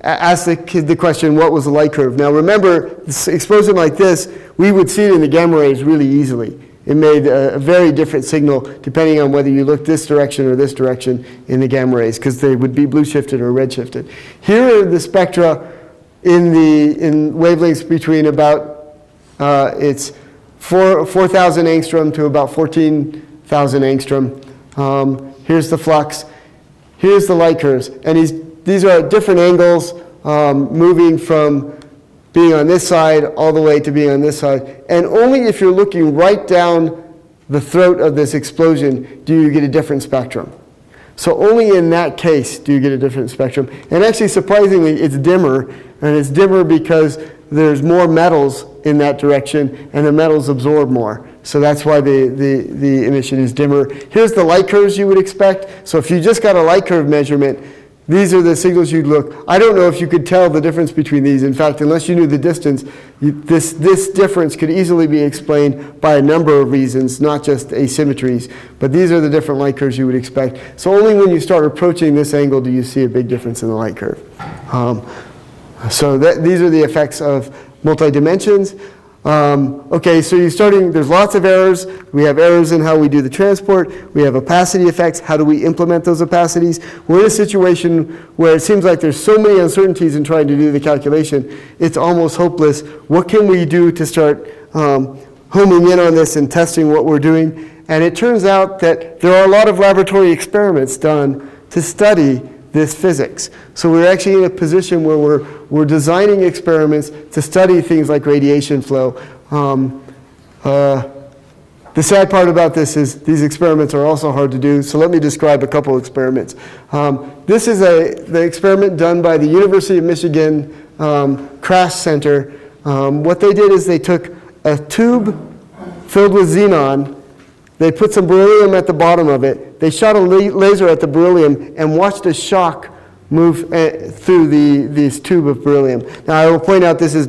asked the question, what was the light curve? Now remember, this explosion like this, we would see it in the gamma rays really easily. It made a very different signal depending on whether you looked this direction or this direction in the gamma rays, because they would be blue shifted or red shifted. Here are the spectra in wavelengths between about it's 4,000 angstrom to about 14,000 angstrom. Here's the flux. Here's the light curves, and these are at different angles, moving from being on this side all the way to being on this side. And only if you're looking right down the throat of this explosion do you get a different spectrum. So only in that case do you get a different spectrum. And actually, surprisingly, it's dimmer. And it's dimmer because there's more metals in that direction, and the metals absorb more. So that's why the emission is dimmer. Here's the light curves you would expect. So if you just got a light curve measurement, these are the signals you'd look. I don't know if you could tell the difference between these. In fact, unless you knew the distance, this difference could easily be explained by a number of reasons, not just asymmetries. But these are the different light curves you would expect. So only when you start approaching this angle do you see a big difference in the light curve. So these are the effects of multi-dimensions. Okay, so there's lots of errors. We have errors in how we do the transport. We have opacity effects. How do we implement those opacities? We're in a situation where it seems like there's so many uncertainties in trying to do the calculation, it's almost hopeless. What can we do to start homing in on this and testing what we're doing? And it turns out that there are a lot of laboratory experiments done to study this physics. So we're actually in a position where we're designing experiments to study things like radiation flow. The sad part about this is these experiments are also hard to do, so let me describe a couple experiments. This is the experiment done by the University of Michigan Crash Center. What they did is they took a tube filled with xenon, they put some beryllium at the bottom of it, they shot a laser at the beryllium and watched a shock move through this tube of beryllium. Now I will point out this is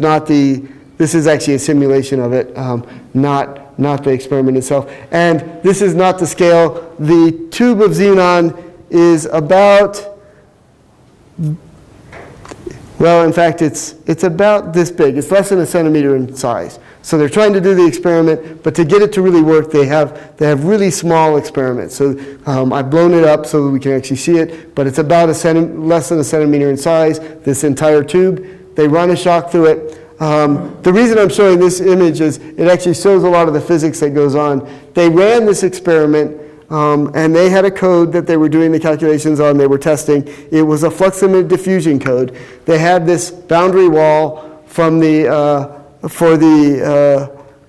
actually a simulation of it, not the experiment itself. And this is not the scale. The tube of xenon is about, well, in fact, it's about this big. It's less than 1 centimeter in size. So they're trying to do the experiment, but to get it to really work, they have really small experiments. So I've blown it up so that we can actually see it, but it's about less than 1 centimeter in size, this entire tube. They run a shock through it. The reason I'm showing this image is it actually shows a lot of the physics that goes on. They ran this experiment, and they had a code that they were doing the calculations on, they were testing. It was a flux limit diffusion code. They had this boundary wall from that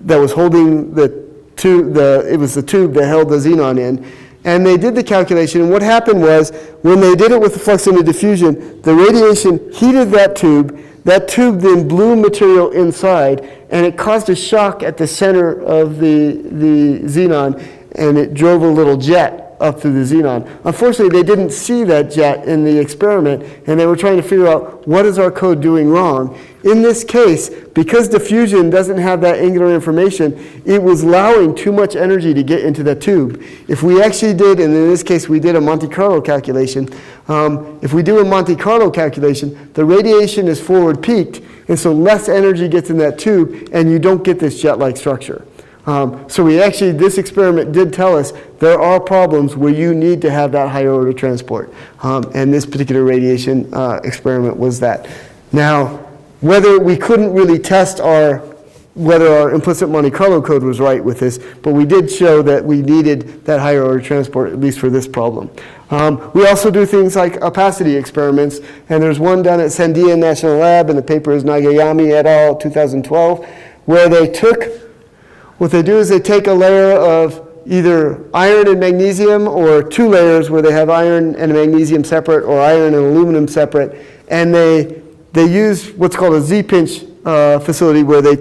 was holding the tube, it was the tube that held the xenon in. And they did the calculation, and what happened was, when they did it with the flux limit diffusion, the radiation heated that tube then blew material inside, and it caused a shock at the center of the xenon, and it drove a little jet up through the xenon. Unfortunately, they didn't see that jet in the experiment, and they were trying to figure out, what is our code doing wrong? In this case, because diffusion doesn't have that angular information, it was allowing too much energy to get into that tube. If we actually did, and in this case we did a Monte Carlo calculation, if we do a Monte Carlo calculation, the radiation is forward peaked, and so less energy gets in that tube, and you don't get this jet-like structure. So this experiment did tell us there are problems where you need to have that higher order transport. And this particular radiation experiment was that. Now, whether we couldn't really test whether our implicit Monte Carlo code was right with this, but we did show that we needed that higher order transport, at least for this problem. We also do things like opacity experiments, and there's one done at Sandia National Lab, and the paper is Nagayami et al. 2012, where what they do is they take a layer of either iron and magnesium, or 2 layers where they have iron and magnesium separate, or iron and aluminum separate, and they use what's called a Z-pinch facility, where they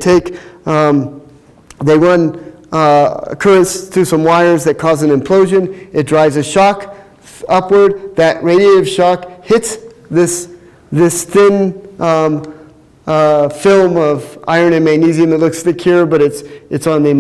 run currents through some wires that cause an implosion. It drives a shock upward. That radiative shock hits this thin film of iron and magnesium. It looks thick here, but it's on the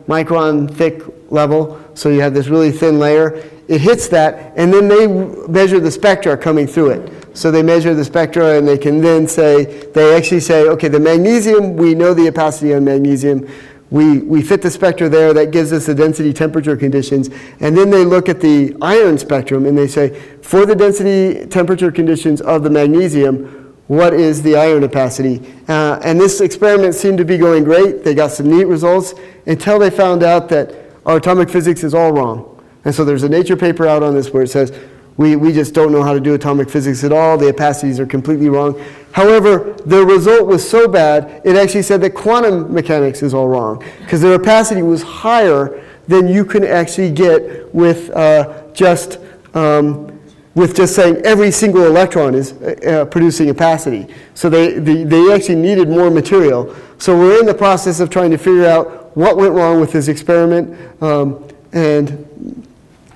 micron thick level. So you have this really thin layer. It hits that, and then they measure the spectra coming through it. So they measure the spectra, and they can then they actually say, okay, the magnesium, we know the opacity on magnesium. We fit the spectra there. That gives us the density temperature conditions. And then they look at the iron spectrum, and they say, for the density temperature conditions of the magnesium, what is the iron opacity? And this experiment seemed to be going great. They got some neat results until they found out that our atomic physics is all wrong. And so there's a Nature paper out on this where it says, we just don't know how to do atomic physics at all. The opacities are completely wrong. However, the result was so bad, it actually said that quantum mechanics is all wrong, because their opacity was higher than you can actually get with just saying every single electron is producing opacity. So they actually needed more material. So we're in the process of trying to figure out what went wrong with this experiment, and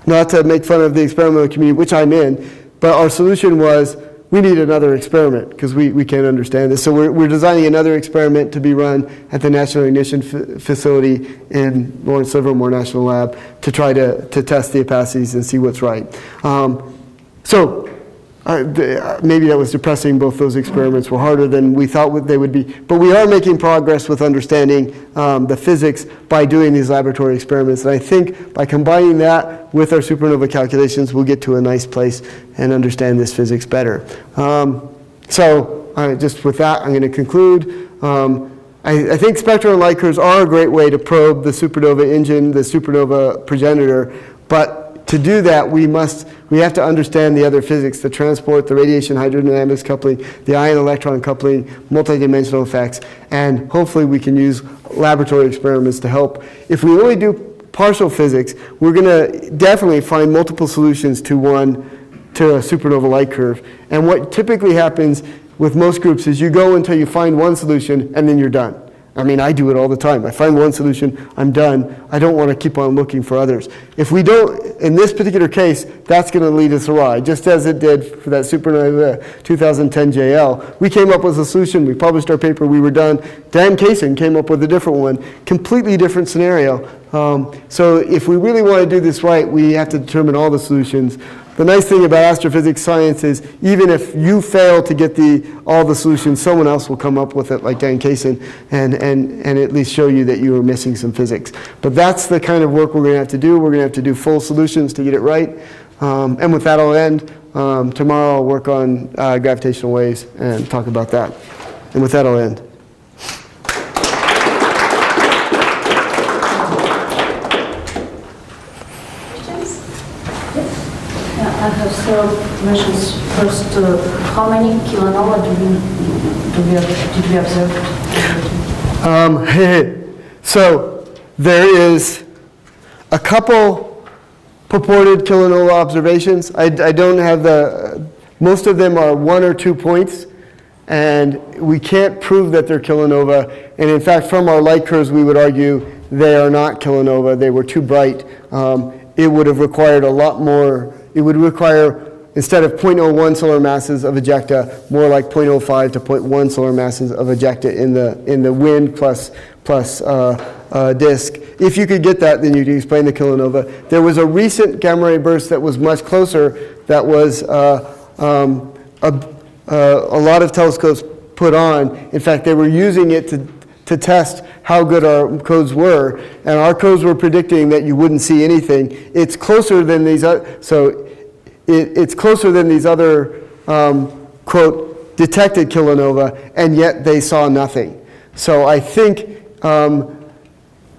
not to make fun of the experimental community, which I'm in, but our solution was we need another experiment because we can't understand this. So we're designing another experiment to be run at the National Ignition Facility in Lawrence Livermore National Lab to try to test the opacities and see what's right. Maybe that was depressing. Both those experiments were harder than we thought they would be. But we are making progress with understanding the physics by doing these laboratory experiments. And I think by combining that with our supernova calculations, we'll get to a nice place and understand this physics better. Just with that, I'm going to conclude. I think spectral and light curves are a great way to probe the supernova engine, the supernova progenitor. But to do that, we have to understand the other physics, the transport, the radiation hydrodynamics coupling, the ion-electron coupling, multidimensional effects, and hopefully we can use laboratory experiments to help. If we only do partial physics, we're going to definitely find multiple solutions to a supernova light curve. And what typically happens with most groups is you go until you find one solution and then you're done. I mean, I do it all the time. I find one solution, I'm done. I don't want to keep on looking for others. If we don't, in this particular case, that's going to lead us awry, just as it did for that Supernova 2010 JL. We came up with a solution, we published our paper, we were done. Dan Kaysen came up with a different one, completely different scenario. So if we really want to do this right, we have to determine all the solutions. The nice thing about astrophysics science is even if you fail to get all the solutions, someone else will come up with it, like Dan Kaysen, and at least show you that you were missing some physics. But that's the kind of work we're going to have to do. We're going to have to do full solutions to get it right. And with that, I'll end. Tomorrow I'll work on gravitational waves and talk about that. And with that, I'll end. I have several questions. First, how many kilonova did we observe? So there is a couple purported kilonova observations. I don't have most of them are 1 or 2 points, and we can't prove that they're kilonova. And in fact, from our light curves, we would argue they are not kilonova. They were too bright. It would have required a lot more. It would require, instead of 0.01 solar masses of ejecta, more like 0.05 to 0.1 solar masses of ejecta in the wind plus disk. If you could get that, then you can explain the kilonova. There was a recent gamma ray burst that was much closer. That was a lot of telescopes put on. In fact, they were using it to test how good our codes were, and our codes were predicting that you wouldn't see anything. It's closer than these other, it's closer than these other quote detected kilonova, and yet they saw nothing. So I think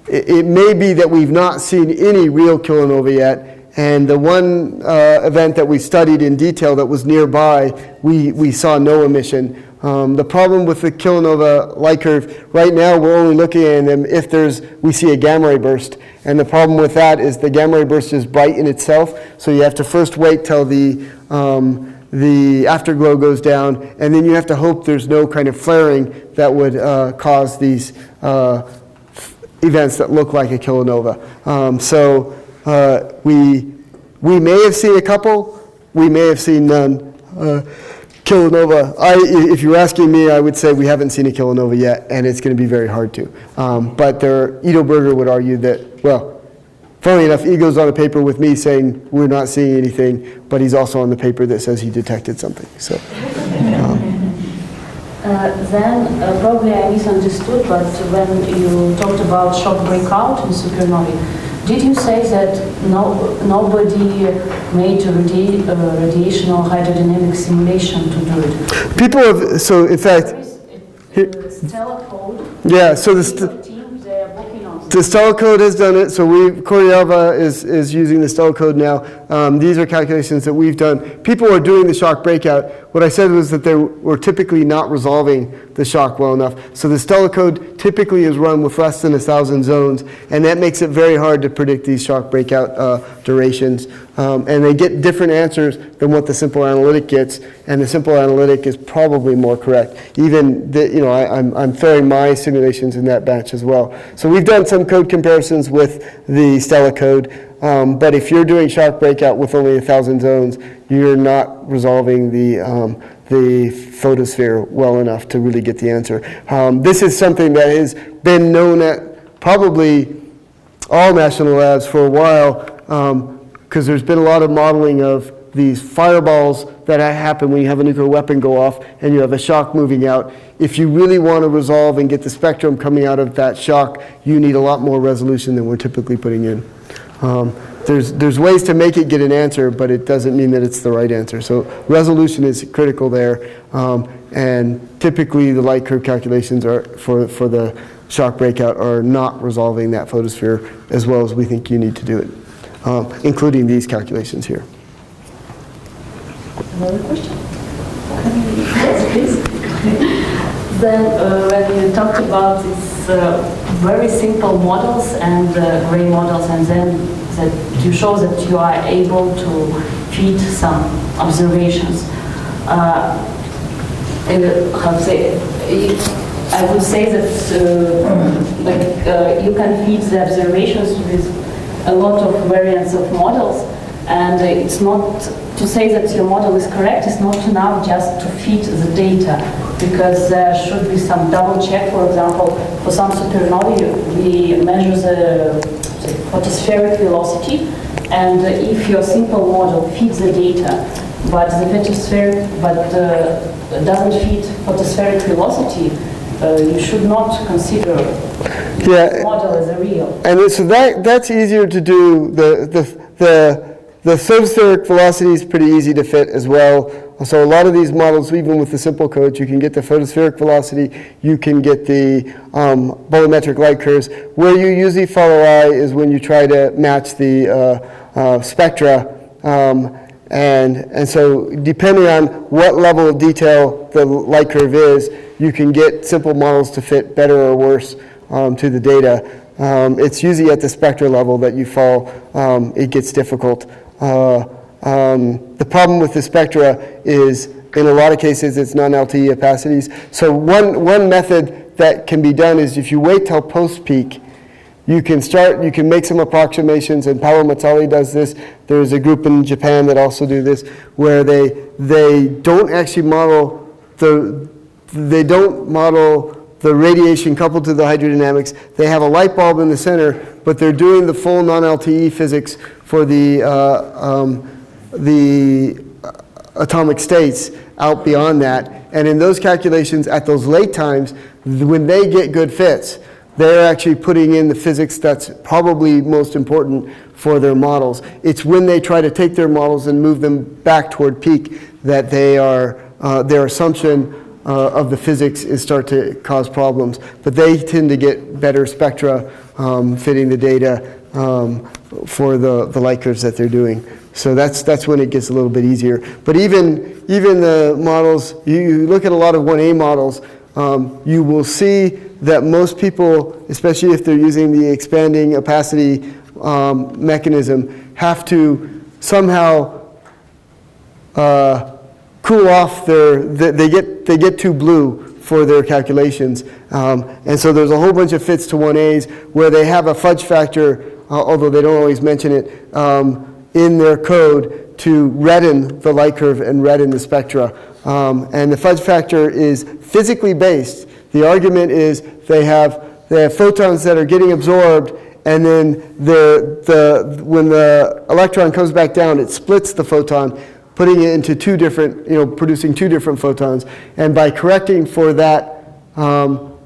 it may be that we've not seen any real kilonova yet, and the one event that we studied in detail that was nearby, we saw no emission. The problem with the kilonova light curve, right now we're only looking at them if we see a gamma ray burst. And the problem with that is the gamma ray burst is bright in itself, so you have to first wait till the afterglow goes down, and then you have to hope there's no kind of flaring that would cause these events that look like a kilonova. We may have seen a couple, we may have seen none. Kilonova, if you're asking me, I would say we haven't seen a kilonova yet, and it's going to be very hard to. But Ido Berger would argue that, well, funnily enough, Igo's on a paper with me saying we're not seeing anything, but he's also on the paper that says he detected something. So. Then probably I misunderstood, but when you talked about shock breakout in supernovae, did you say that nobody made a radiation or hydrodynamic simulation to do it? People have, so in fact, Stella code. Yeah, so the Stella code has done it. So Koryava is using the Stella code now. These are calculations that we've done. People are doing the shock breakout. What I said was that they were typically not resolving the shock well enough. So the Stella code typically is run with less than 1,000 zones, and that makes it very hard to predict these shock breakout durations. And they get different answers than what the simple analytic gets, and the simple analytic is probably more correct. Even I'm throwing my simulations in that batch as well. So we've done some code comparisons with the Stella code, but if you're doing shock breakout with only 1,000 zones, you're not resolving the photosphere well enough to really get the answer. This is something that has been known at probably all national labs for a while, because there's been a lot of modeling of these fireballs that happen when you have a nuclear weapon go off and you have a shock moving out. If you really want to resolve and get the spectrum coming out of that shock, you need a lot more resolution than we're typically putting in. There's ways to make it get an answer, but it doesn't mean that it's the right answer. So resolution is critical there, and typically the light curve calculations are for the shock breakout are not resolving that photosphere as well as we think you need to do it, including these calculations here. Another question? Yes, please. Then when you talked about this very simple models and gray models, and then that you show that you are able to fit some observations. How to say? I would say that you can fit the observations with a lot of variants of models, and it's not to say that your model is correct. It's not enough just to fit the data, because there should be some double check. For example, for some supernovae, we measure the photospheric velocity, and if your simple model fits the data, but the photospheric doesn't fit photospheric velocity, you should not consider the model as a real. And so that's easier to do. The photospheric velocity is pretty easy to fit as well. So a lot of these models, even with the simple codes, you can get the photospheric velocity, you can get the bolometric light curves. Where you usually follow I is when you try to match the spectra. And so depending on what level of detail the light curve is, you can get simple models to fit better or worse to the data. It's usually at the spectra level that you fall, it gets difficult. The problem with the spectra is, in a lot of cases, it's non-LTE opacities. So one method that can be done is if you wait till post-peak, you can make some approximations, and Paolo Mazzali does this. There's a group in Japan that also do this, where they don't actually model the radiation coupled to the hydrodynamics. They have a light bulb in the center, but they're doing the full non-LTE physics for the atomic states out beyond that. And in those calculations, at those late times, when they get good fits, they're actually putting in the physics that's probably most important for their models. It's when they try to take their models and move them back toward peak that their assumption of the physics is start to cause problems. But they tend to get better spectra fitting the data for the light curves that they're doing. So that's when it gets a little bit easier. But even the models, you look at a lot of 1A models, you will see that most people, especially if they're using the expanding opacity mechanism, have to somehow cool off they get too blue for their calculations. And so there's a whole bunch of fits to 1As where they have a fudge factor, although they don't always mention it, in their code to redden the light curve and redden the spectra. And the fudge factor is physically based. The argument is they have photons that are getting absorbed, and then when the electron comes back down, it splits the photon, putting it into two different, producing two different photons. And by correcting for that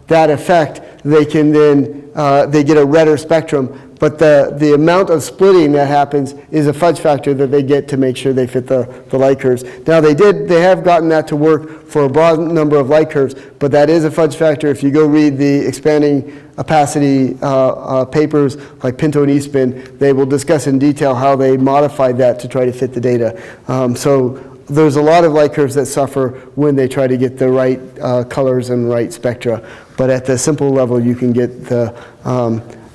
effect, they can then, they get a redder spectrum. But the amount of splitting that happens is a fudge factor that they get to make sure they fit the light curves. Now they have gotten that to work for a broad number of light curves, but that is a fudge factor. If you go read the expanding opacity papers like Pinto and Eastman, they will discuss in detail how they modified that to try to fit the data. So there's a lot of light curves that suffer when they try to get the right colors and right spectra. But at the simple level, you can get the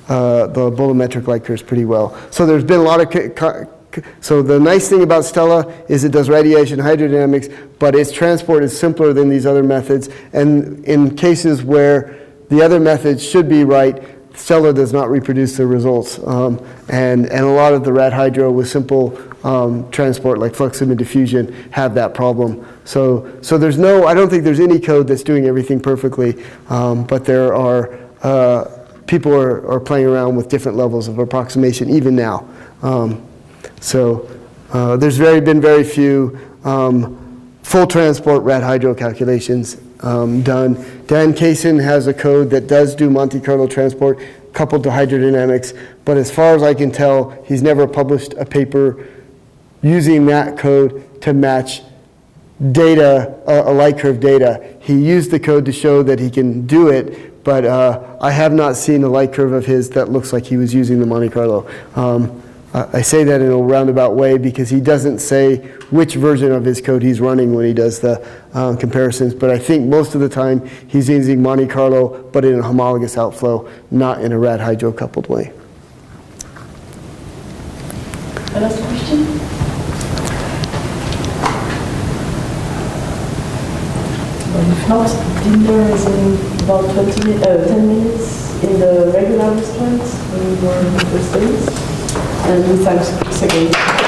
bolometric light curves pretty well. So there's been a lot of, so the nice thing about Stella is it does radiation hydrodynamics, but its transport is simpler than these other methods. And in cases where the other methods should be right, Stella does not reproduce the results. And a lot of the rad hydro with simple transport like fluxim and diffusion have that problem. So there's I don't think there's any code that's doing everything perfectly, but there are, people are playing around with different levels of approximation even now. There's been very few full transport rad hydro calculations done. Dan Kaysen has a code that does do Monte Carlo transport coupled to hydrodynamics, but as far as I can tell, he's never published a paper using that code to match data, a light curve data. He used the code to show that he can do it, but I have not seen a light curve of his that looks like he was using the Monte Carlo. I say that in a roundabout way because he doesn't say which version of his code he's running when he does the comparisons, but I think most of the time he's using Monte Carlo, but in a homologous outflow, not in a rad hydro coupled way. Last question? Well, if not, dinner is in about 10 minutes in the regular restaurant where we were in the first days. And we thanks Chris again.